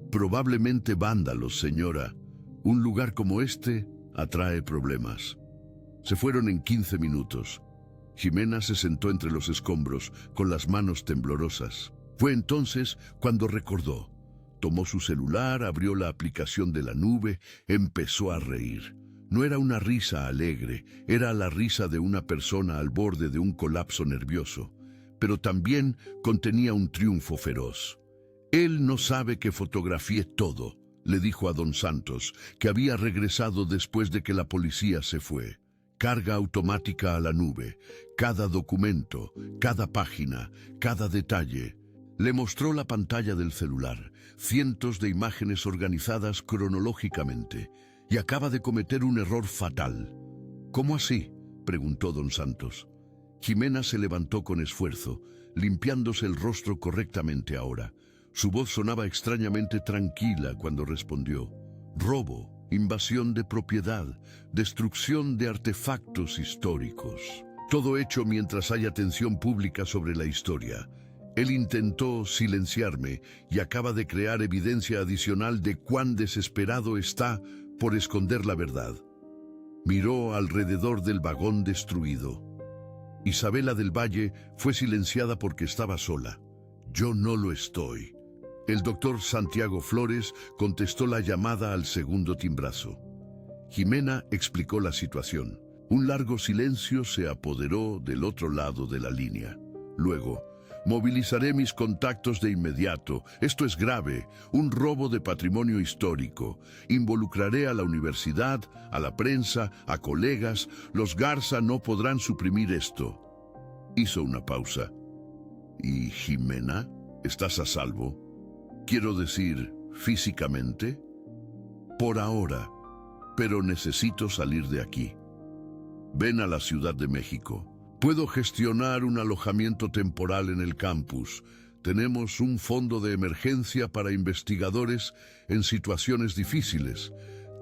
Probablemente vándalos, señora. Un lugar como este atrae problemas. Se fueron en 15 minutos. Jimena se sentó entre los escombros, con las manos temblorosas. Fue entonces cuando recordó. Tomó su celular, abrió la aplicación de la nube, empezó a reír. No era una risa alegre, era la risa de una persona al borde de un colapso nervioso, pero también contenía un triunfo feroz. Él no sabe que fotografié todo, le dijo a don Santos, que había regresado después de que la policía se fue. Carga automática a la nube, cada documento, cada página, cada detalle. Le mostró la pantalla del celular, cientos de imágenes organizadas cronológicamente, y acaba de cometer un error fatal. ¿Cómo así?, preguntó don Santos. Jimena se levantó con esfuerzo, limpiándose el rostro correctamente ahora. Su voz sonaba extrañamente tranquila cuando respondió. Robo, invasión de propiedad, destrucción de artefactos históricos. Todo hecho mientras hay atención pública sobre la historia. Él intentó silenciarme y acaba de crear evidencia adicional de cuán desesperado está por esconder la verdad. Miró alrededor del vagón destruido. Isabela del Valle fue silenciada porque estaba sola. Yo no lo estoy. El doctor Santiago Flores contestó la llamada al segundo timbrazo. Jimena explicó la situación. Un largo silencio se apoderó del otro lado de la línea. Luego, movilizaré mis contactos de inmediato. Esto es grave, un robo de patrimonio histórico. Involucraré a la universidad, a la prensa, a colegas. Los Garza no podrán suprimir esto. Hizo una pausa. ¿Y Jimena? ¿Estás a salvo? Quiero decir, físicamente. Por ahora, pero necesito salir de aquí. Ven a la Ciudad de México. Puedo gestionar un alojamiento temporal en el campus. Tenemos un fondo de emergencia para investigadores en situaciones difíciles.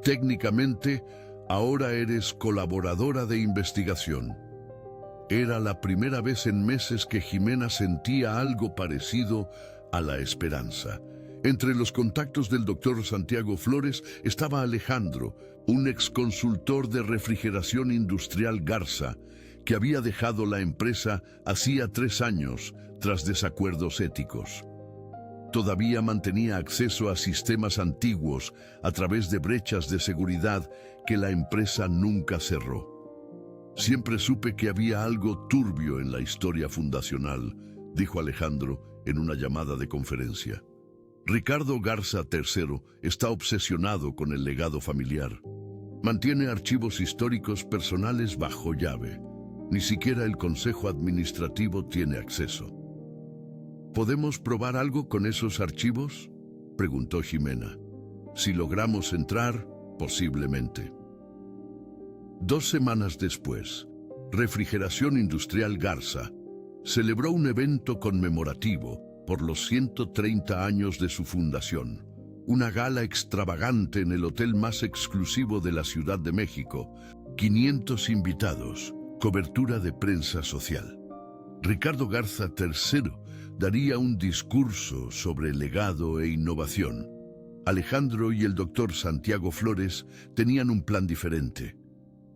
Técnicamente, ahora eres colaboradora de investigación. Era la primera vez en meses que Jimena sentía algo parecido a la esperanza. Entre los contactos del doctor Santiago Flores estaba Alejandro, un exconsultor de refrigeración industrial Garza, que había dejado la empresa hacía 3 años tras desacuerdos éticos. Todavía mantenía acceso a sistemas antiguos a través de brechas de seguridad que la empresa nunca cerró. Siempre supe que había algo turbio en la historia fundacional, dijo Alejandro en una llamada de conferencia. Ricardo Garza III está obsesionado con el legado familiar. Mantiene archivos históricos personales bajo llave. Ni siquiera el Consejo Administrativo tiene acceso. ¿Podemos probar algo con esos archivos?, preguntó Ximena. Si logramos entrar, posiblemente. 2 semanas después, Refrigeración Industrial Garza celebró un evento conmemorativo por los 130 años de su fundación. Una gala extravagante en el hotel más exclusivo de la Ciudad de México, 500 invitados, cobertura de prensa social. Ricardo Garza III daría un discurso sobre legado e innovación. Alejandro y el doctor Santiago Flores tenían un plan diferente.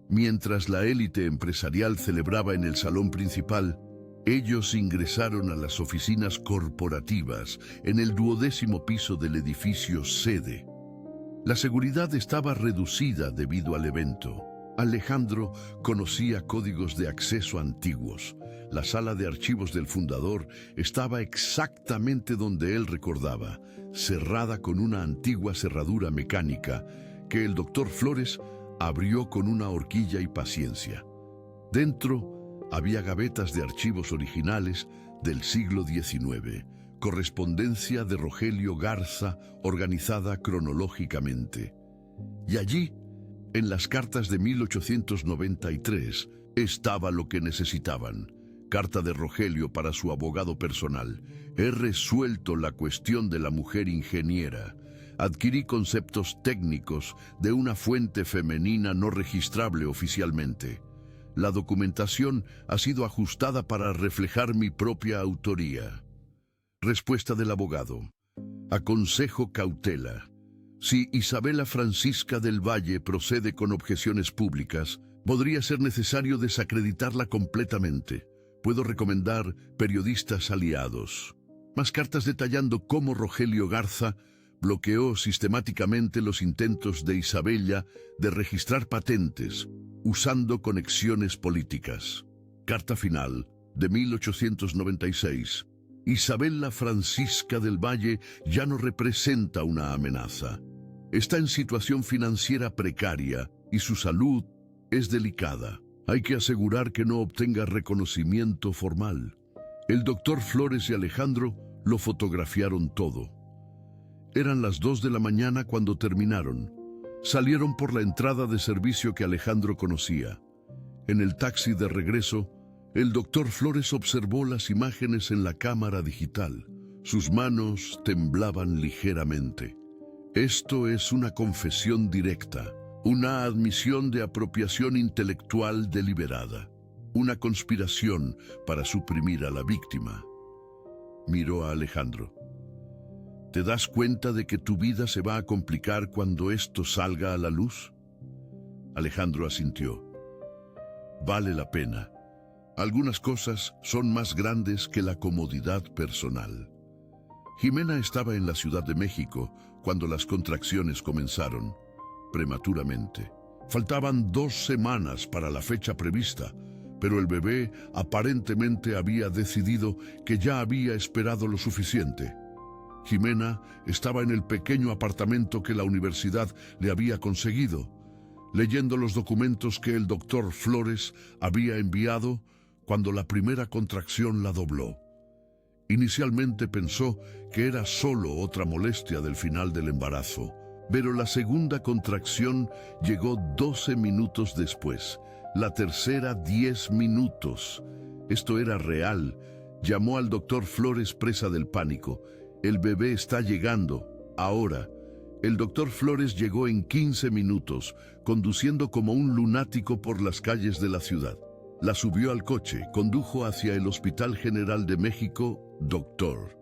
Mientras la élite empresarial celebraba en el salón principal, ellos ingresaron a las oficinas corporativas en el 12º piso del edificio sede. La seguridad estaba reducida debido al evento. Alejandro conocía códigos de acceso antiguos. La sala de archivos del fundador estaba exactamente donde él recordaba, cerrada con una antigua cerradura mecánica que el doctor Flores abrió con una horquilla y paciencia. Dentro había gavetas de archivos originales del siglo XIX, correspondencia de Rogelio Garza organizada cronológicamente. Y allí, en las cartas de 1893, estaba lo que necesitaban. Carta de Rogelio para su abogado personal. He resuelto la cuestión de la mujer ingeniera. Adquirí conceptos técnicos de una fuente femenina no registrable oficialmente. La documentación ha sido ajustada para reflejar mi propia autoría. Respuesta del abogado. Aconsejo cautela. Si Isabela Francisca del Valle procede con objeciones públicas, podría ser necesario desacreditarla completamente. Puedo recomendar periodistas aliados. Más cartas detallando cómo Rogelio Garza bloqueó sistemáticamente los intentos de Isabella de registrar patentes, usando conexiones políticas. Carta final de 1896. Isabela Francisca del Valle ya no representa una amenaza. Está en situación financiera precaria y su salud es delicada. Hay que asegurar que no obtenga reconocimiento formal. El doctor Flores y Alejandro lo fotografiaron todo. Eran las 2 de la mañana cuando terminaron. Salieron por la entrada de servicio que Alejandro conocía. En el taxi de regreso, el doctor Flores observó las imágenes en la cámara digital. Sus manos temblaban ligeramente. Esto es una confesión directa, una admisión de apropiación intelectual deliberada, una conspiración para suprimir a la víctima. Miró a Alejandro. ¿Te das cuenta de que tu vida se va a complicar cuando esto salga a la luz? Alejandro asintió. Vale la pena. Algunas cosas son más grandes que la comodidad personal. Ximena estaba en la Ciudad de México cuando las contracciones comenzaron, prematuramente. Faltaban 2 semanas para la fecha prevista, pero el bebé aparentemente había decidido que ya había esperado lo suficiente. Ximena estaba en el pequeño apartamento que la universidad le había conseguido, leyendo los documentos que el doctor Flores había enviado cuando la primera contracción la dobló. Inicialmente pensó que era solo otra molestia del final del embarazo, pero la segunda contracción llegó 12 minutos después, la tercera 10 minutos. Esto era real. Llamó al doctor Flores presa del pánico. El bebé está llegando, ahora. El doctor Flores llegó en 15 minutos, conduciendo como un lunático por las calles de la ciudad. La subió al coche, condujo hacia el Hospital General de México, Dr.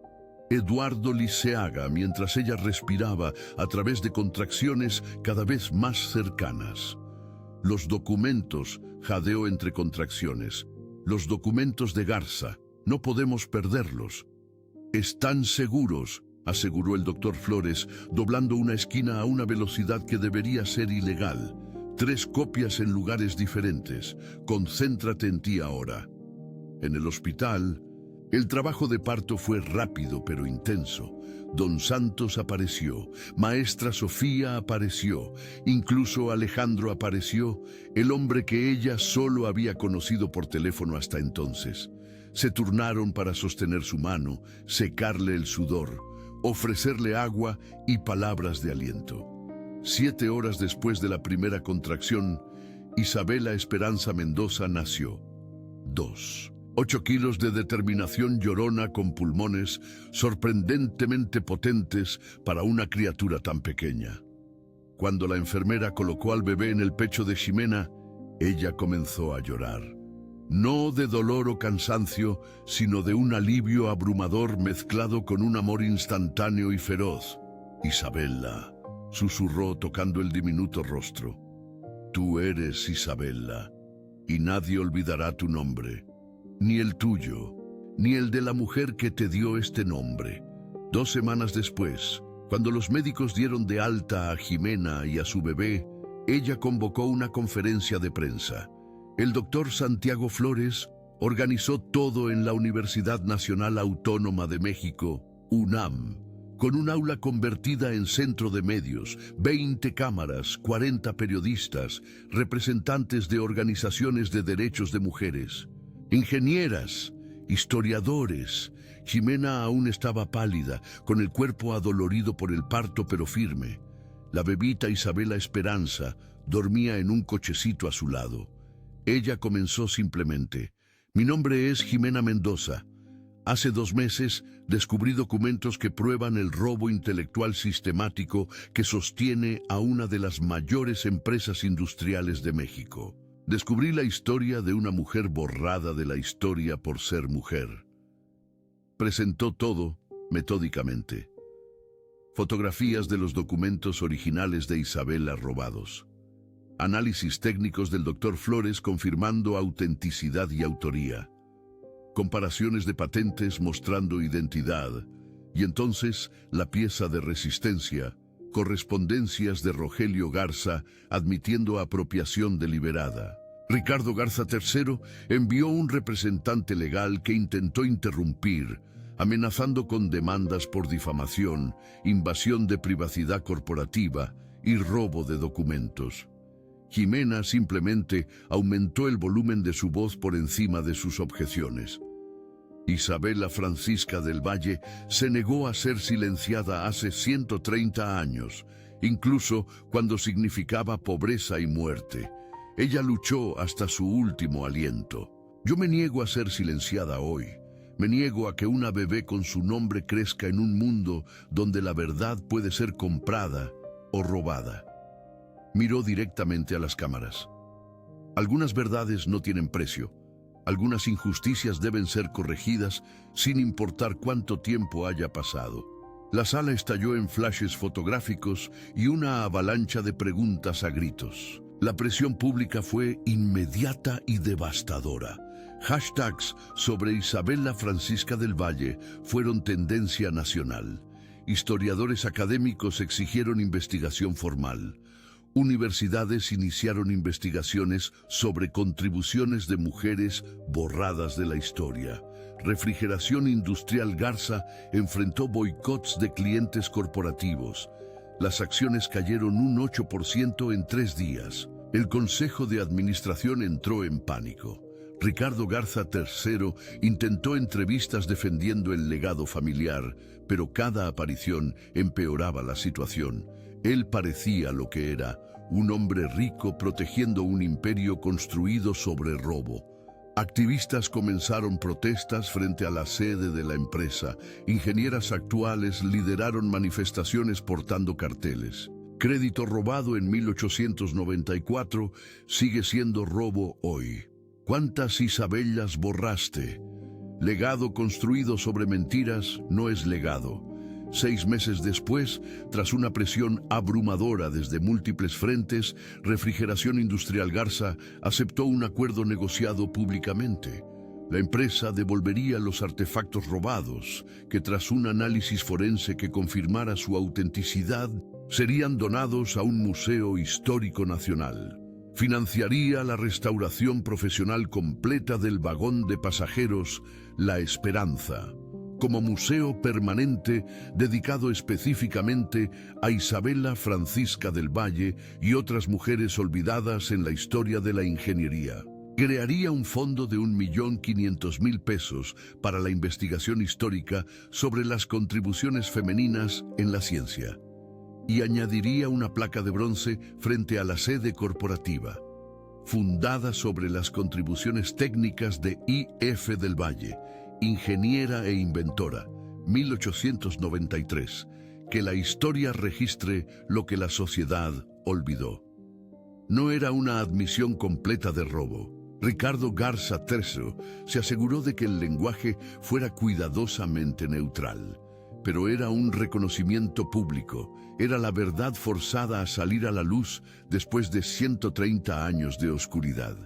Eduardo Liceaga, mientras ella respiraba a través de contracciones cada vez más cercanas. Los documentos, jadeó entre contracciones. Los documentos de Garza, no podemos perderlos. Están seguros, aseguró el doctor Flores, doblando una esquina a una velocidad que debería ser ilegal. 3 copias en lugares diferentes. Concéntrate en ti ahora. En el hospital, El trabajo de parto fue rápido pero intenso. Don Santos apareció, Maestra Sofía apareció, incluso Alejandro apareció, el hombre que ella solo había conocido por teléfono hasta entonces. Se turnaron para sostener su mano, secarle el sudor, ofrecerle agua y palabras de aliento. 7 horas después de la primera contracción, Isabela Esperanza Mendoza nació. 8 kilos de determinación llorona con pulmones sorprendentemente potentes para una criatura tan pequeña. Cuando la enfermera colocó al bebé en el pecho de Ximena, ella comenzó a llorar. No de dolor o cansancio, sino de un alivio abrumador mezclado con un amor instantáneo y feroz. «Isabela», susurró tocando el diminuto rostro. «Tú eres Isabela, y nadie olvidará tu nombre. Ni el tuyo, ni el de la mujer que te dio este nombre». 2 semanas después, cuando los médicos dieron de alta a Ximena y a su bebé, ella convocó una conferencia de prensa. El doctor Santiago Flores organizó todo en la Universidad Nacional Autónoma de México, UNAM, con un aula convertida en centro de medios, 20 cámaras, 40 periodistas, representantes de organizaciones de derechos de mujeres, ingenieras, historiadores. Ximena aún estaba pálida, con el cuerpo adolorido por el parto pero firme. La bebita Isabela Esperanza dormía en un cochecito a su lado. Ella comenzó simplemente: «Mi nombre es Ximena Mendoza. Hace 2 meses descubrí documentos que prueban el robo intelectual sistemático que sostiene a una de las mayores empresas industriales de México. Descubrí la historia de una mujer borrada de la historia por ser mujer». Presentó todo metódicamente. Fotografías de los documentos originales de Isabela robados. Análisis técnicos del doctor Flores confirmando autenticidad y autoría. Comparaciones de patentes mostrando identidad. Y entonces la pieza de resistencia. Correspondencias de Rogelio Garza admitiendo apropiación deliberada. Ricardo Garza III envió un representante legal que intentó interrumpir, amenazando con demandas por difamación, invasión de privacidad corporativa y robo de documentos. Ximena simplemente aumentó el volumen de su voz por encima de sus objeciones. Isabela Francisca del Valle se negó a ser silenciada hace 130 años, incluso cuando significaba pobreza y muerte. Ella luchó hasta su último aliento. Yo me niego a ser silenciada hoy. Me niego a que una bebé con su nombre crezca en un mundo donde la verdad puede ser comprada o robada. Miró directamente a las cámaras. Algunas verdades no tienen precio. Algunas injusticias deben ser corregidas sin importar cuánto tiempo haya pasado. La sala estalló en flashes fotográficos y una avalancha de preguntas a gritos. La presión pública fue inmediata y devastadora. Hashtags sobre Isabela Francisca del Valle fueron tendencia nacional. Historiadores académicos exigieron investigación formal. Universidades iniciaron investigaciones sobre contribuciones de mujeres borradas de la historia. Refrigeración Industrial Garza enfrentó boicots de clientes corporativos. Las acciones cayeron un 8% en 3 días. El Consejo de Administración entró en pánico. Ricardo Garza III intentó entrevistas defendiendo el legado familiar, pero cada aparición empeoraba la situación. Él parecía lo que era, un hombre rico protegiendo un imperio construido sobre robo. Activistas comenzaron protestas frente a la sede de la empresa. Ingenieras actuales lideraron manifestaciones portando carteles. Crédito robado en 1894 sigue siendo robo hoy. ¿Cuántas Isabelas borraste? Legado construido sobre mentiras no es legado. 6 meses después, tras una presión abrumadora desde múltiples frentes, Refrigeración Industrial Garza aceptó un acuerdo negociado públicamente. La empresa devolvería los artefactos robados, que tras un análisis forense que confirmara su autenticidad, serían donados a un museo histórico nacional. Financiaría la restauración profesional completa del vagón de pasajeros La Esperanza, como museo permanente dedicado específicamente a Isabela Francisca del Valle y otras mujeres olvidadas en la historia de la ingeniería. Crearía un fondo de 1.500.000 pesos para la investigación histórica sobre las contribuciones femeninas en la ciencia. Y añadiría una placa de bronce frente a la sede corporativa, fundada sobre las contribuciones técnicas de I.F. del Valle, ingeniera e inventora, 1893, que la historia registre lo que la sociedad olvidó. No era una admisión completa de robo. Ricardo Garza Terzo se aseguró de que el lenguaje fuera cuidadosamente neutral, pero era un reconocimiento público, era la verdad forzada a salir a la luz después de 130 años de oscuridad.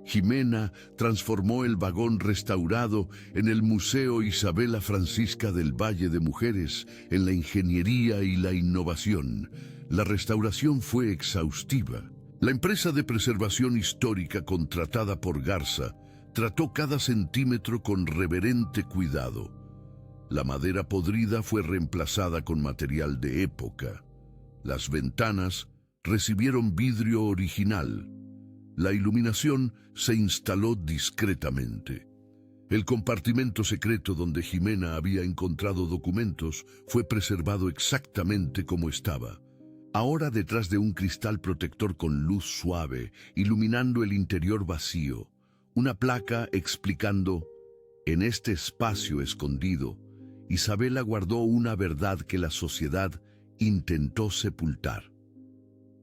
Jimena transformó el vagón restaurado en el Museo Isabela Francisca del Valle de Mujeres en la ingeniería y la innovación. La restauración fue exhaustiva. La empresa de preservación histórica contratada por Garza trató cada centímetro con reverente cuidado. La madera podrida fue reemplazada con material de época. Las ventanas recibieron vidrio original. La iluminación se instaló discretamente. El compartimento secreto donde Jimena había encontrado documentos fue preservado exactamente como estaba. Ahora detrás de un cristal protector con luz suave, iluminando el interior vacío, una placa explicando: en este espacio escondido, Isabela guardó una verdad que la sociedad intentó sepultar.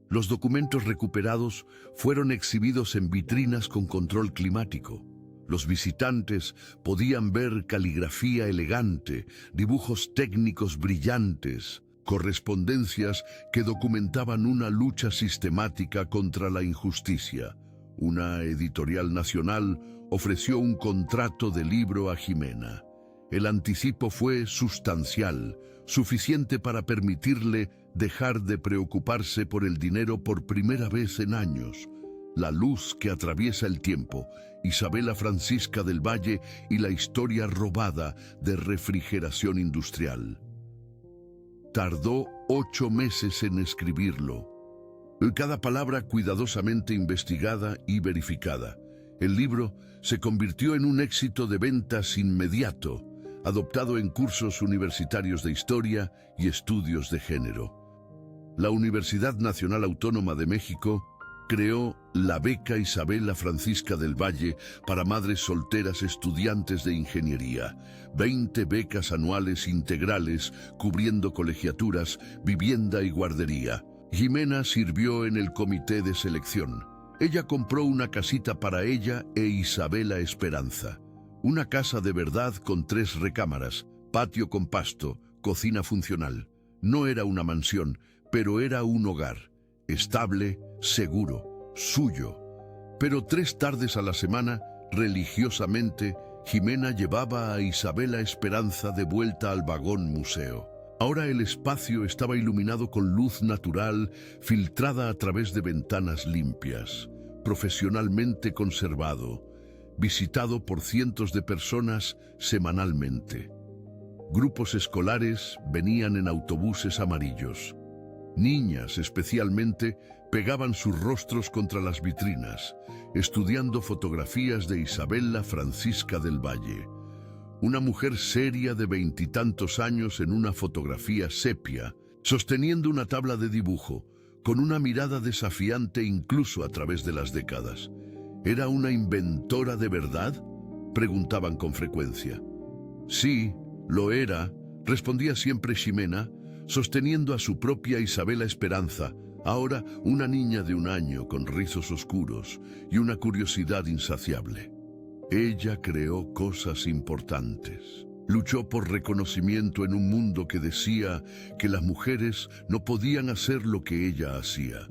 Los documentos recuperados fueron exhibidos en vitrinas con control climático. Los visitantes podían ver caligrafía elegante, dibujos técnicos brillantes, correspondencias que documentaban una lucha sistemática contra la injusticia. Una editorial nacional ofreció un contrato de libro a Jimena. El anticipo fue sustancial, suficiente para permitirle dejar de preocuparse por el dinero por primera vez en años. La luz que atraviesa el tiempo, Isabela Francisca del Valle y la historia robada de refrigeración industrial. Tardó 8 meses en escribirlo. Cada palabra cuidadosamente investigada y verificada. El libro se convirtió en un éxito de ventas inmediato, adoptado en cursos universitarios de historia y estudios de género. La Universidad Nacional Autónoma de México creó la Beca Isabela Francisca del Valle para madres solteras estudiantes de ingeniería. 20 becas anuales integrales cubriendo colegiaturas, vivienda y guardería. Jimena sirvió en el comité de selección. Ella compró una casita para ella e Isabela Esperanza. Una casa de verdad con 3 recámaras, patio con pasto, cocina funcional. No era una mansión, pero era un hogar. Estable, seguro, suyo. Pero 3 tardes a la semana, religiosamente, Jimena llevaba a Isabela Esperanza de vuelta al vagón museo. Ahora el espacio estaba iluminado con luz natural, filtrada a través de ventanas limpias, profesionalmente conservado, visitado por cientos de personas semanalmente. Grupos escolares venían en autobuses amarillos. Niñas, especialmente, pegaban sus rostros contra las vitrinas, estudiando fotografías de Isabela Francisca del Valle. Una mujer seria de 20 y tantos años en una fotografía sepia, sosteniendo una tabla de dibujo, con una mirada desafiante incluso a través de las décadas. ¿Era una inventora de verdad?, preguntaban con frecuencia. Sí, lo era, respondía siempre Jimena, sosteniendo a su propia Isabela Esperanza, ahora una niña de 1 año con rizos oscuros y una curiosidad insaciable. Ella creó cosas importantes. Luchó por reconocimiento en un mundo que decía que las mujeres no podían hacer lo que ella hacía.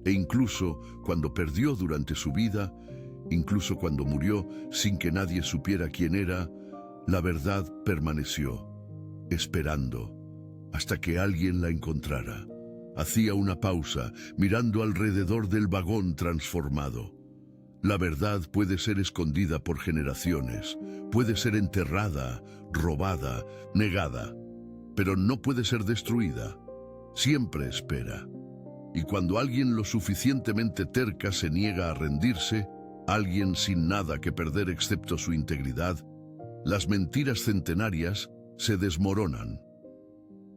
E incluso cuando perdió durante su vida, incluso cuando murió sin que nadie supiera quién era, la verdad permaneció, esperando, hasta que alguien la encontrara, Hacía una pausa, mirando alrededor del vagón transformado. La verdad puede ser escondida por generaciones, puede ser enterrada, robada, negada, pero no puede ser destruida. Siempre espera. Y cuando alguien lo suficientemente terca se niega a rendirse, alguien sin nada que perder excepto su integridad, las mentiras centenarias se desmoronan.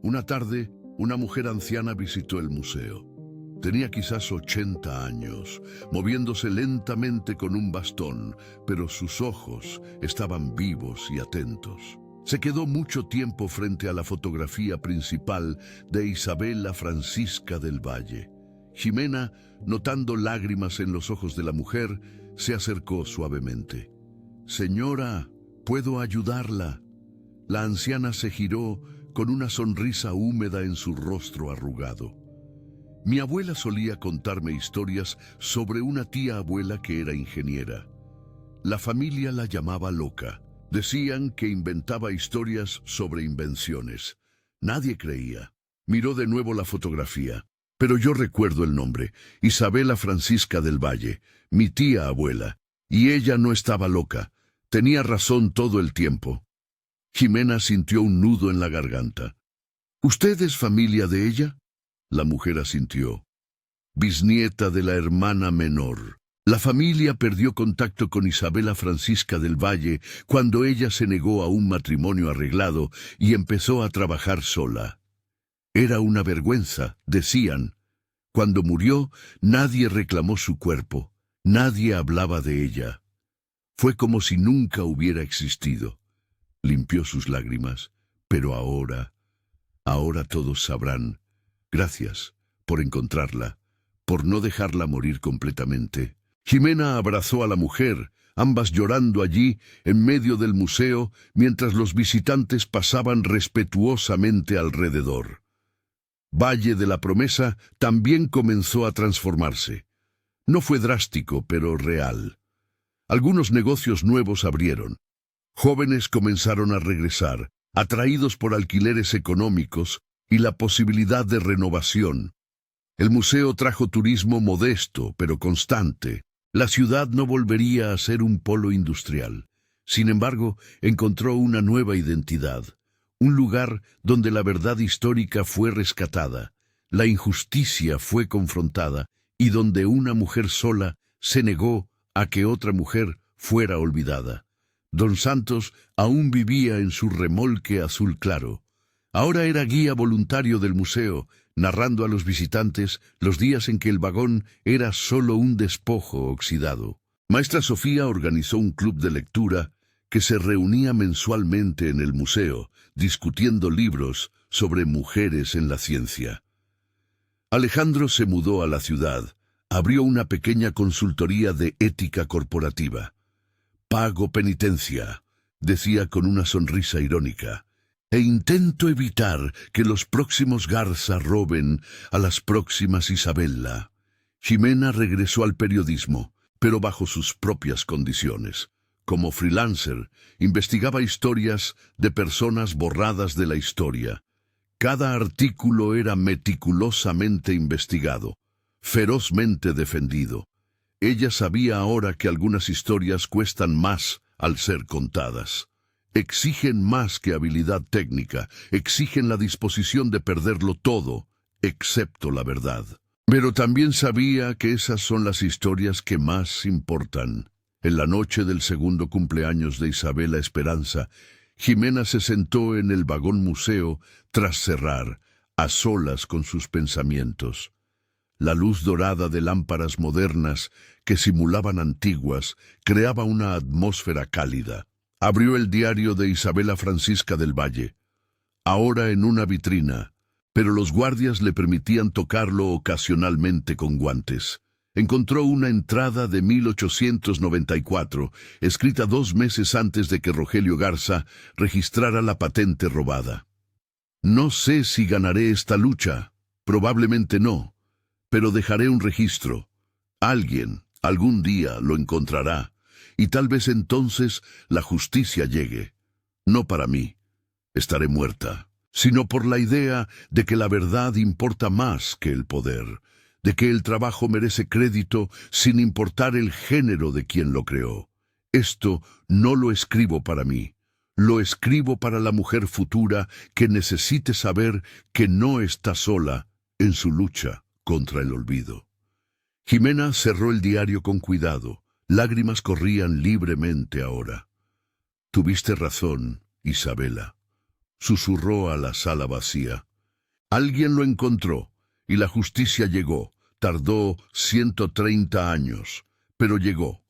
Una tarde, una mujer anciana visitó el museo. Tenía quizás 80 años, moviéndose lentamente con un bastón, pero sus ojos estaban vivos y atentos. Se quedó mucho tiempo frente a la fotografía principal de Isabela Francisca del Valle. Ximena, notando lágrimas en los ojos de la mujer, se acercó suavemente. «Señora, ¿puedo ayudarla?». La anciana se giró con una sonrisa húmeda en su rostro arrugado. Mi abuela solía contarme historias sobre una tía abuela que era ingeniera. La familia la llamaba loca. Decían que inventaba historias sobre invenciones. Nadie creía. Miró de nuevo la fotografía. Pero yo recuerdo el nombre, Isabela Francisca del Valle, mi tía abuela. Y ella no estaba loca. Tenía razón todo el tiempo. Ximena sintió un nudo en la garganta. ¿Usted es familia de ella? La mujer asintió. Bisnieta de la hermana menor. La familia perdió contacto con Isabela Francisca del Valle cuando ella se negó a un matrimonio arreglado y empezó a trabajar sola. Era una vergüenza, decían. Cuando murió, nadie reclamó su cuerpo, nadie hablaba de ella. Fue como si nunca hubiera existido. Limpió sus lágrimas, pero ahora todos sabrán. Gracias por encontrarla, por no dejarla morir completamente. Ximena abrazó a la mujer, ambas llorando allí, en medio del museo, mientras los visitantes pasaban respetuosamente alrededor. Valle de la Promesa también comenzó a transformarse. No fue drástico, pero real. Algunos negocios nuevos abrieron. Jóvenes comenzaron a regresar, atraídos por alquileres económicos y la posibilidad de renovación. El museo trajo turismo modesto, pero constante. La ciudad no volvería a ser un polo industrial. Sin embargo, encontró una nueva identidad. Un lugar donde la verdad histórica fue rescatada, la injusticia fue confrontada y donde una mujer sola se negó a que otra mujer fuera olvidada. Don Santos aún vivía en su remolque azul claro. Ahora era guía voluntario del museo, narrando a los visitantes los días en que el vagón era solo un despojo oxidado. Maestra Sofía organizó un club de lectura que se reunía mensualmente en el museo, discutiendo libros sobre mujeres en la ciencia. Alejandro se mudó a la ciudad, abrió una pequeña consultoría de ética corporativa. «Pago penitencia», decía con una sonrisa irónica, «e intento evitar que los próximos Garza roben a las próximas Isabella». Ximena regresó al periodismo, pero bajo sus propias condiciones. Como freelancer, investigaba historias de personas borradas de la historia. Cada artículo era meticulosamente investigado, ferozmente defendido. Ella sabía ahora que algunas historias cuestan más al ser contadas. Exigen más que habilidad técnica, exigen la disposición de perderlo todo, excepto la verdad. Pero también sabía que esas son las historias que más importan. En la noche del segundo cumpleaños de Isabela Esperanza, Ximena se sentó en el vagón museo tras cerrar, a solas con sus pensamientos. La luz dorada de lámparas modernas que simulaban antiguas creaba una atmósfera cálida. Abrió el diario de Isabela Francisca del Valle, ahora en una vitrina, pero los guardias le permitían tocarlo ocasionalmente con guantes. Encontró una entrada de 1894, escrita 2 meses antes de que Rogelio Garza registrara la patente robada. «No sé si ganaré esta lucha, probablemente no, pero dejaré un registro. Alguien, algún día, lo encontrará, y tal vez entonces la justicia llegue. No para mí. Estaré muerta. sino por la idea de que la verdad importa más que el poder, de que el trabajo merece crédito sin importar el género de quien lo creó. Esto no lo escribo para mí, lo escribo para la mujer futura que necesite saber que no está sola en su lucha contra el olvido. Jimena cerró el diario con cuidado. Lágrimas corrían libremente ahora. «Tuviste razón, Isabela», susurró a la sala vacía. «Alguien lo encontró, y la justicia llegó. Tardó 130 años, pero llegó».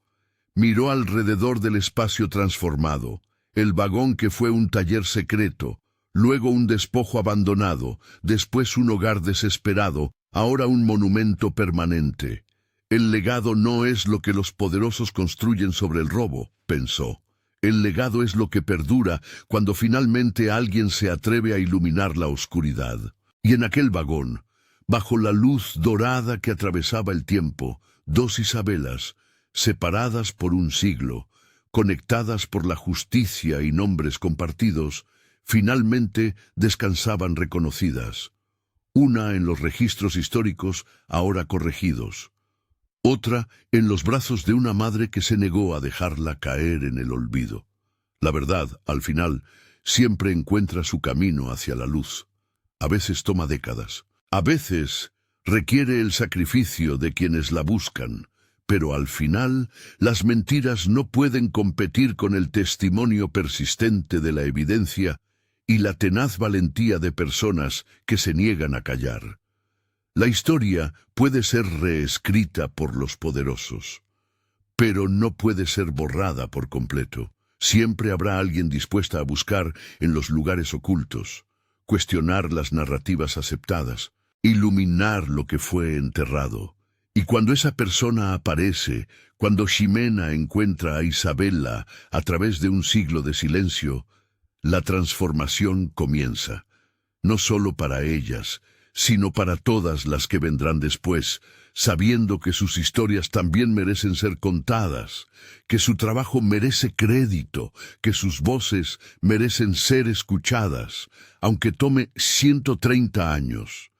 Miró alrededor del espacio transformado, el vagón que fue un taller secreto, luego un despojo abandonado, después un hogar desesperado, ahora un monumento permanente. El legado no es lo que los poderosos construyen sobre el robo, pensó. El legado es lo que perdura cuando finalmente alguien se atreve a iluminar la oscuridad. Y en aquel vagón, bajo la luz dorada que atravesaba el tiempo, dos Isabelas, separadas por un siglo, conectadas por la justicia y nombres compartidos, finalmente descansaban reconocidas. Una en los registros históricos, ahora corregidos. Otra en los brazos de una madre que se negó a dejarla caer en el olvido. La verdad, al final, siempre encuentra su camino hacia la luz. A veces toma décadas. A veces requiere el sacrificio de quienes la buscan. Pero al final, las mentiras no pueden competir con el testimonio persistente de la evidencia y la tenaz valentía de personas que se niegan a callar. La historia puede ser reescrita por los poderosos, pero no puede ser borrada por completo. Siempre habrá alguien dispuesta a buscar en los lugares ocultos, cuestionar las narrativas aceptadas, iluminar lo que fue enterrado. Y cuando esa persona aparece, cuando Ximena encuentra a Isabela a través de un siglo de silencio, la transformación comienza, no solo para ellas, sino para todas las que vendrán después, sabiendo que sus historias también merecen ser contadas, que su trabajo merece crédito, que sus voces merecen ser escuchadas, aunque tome 130 años.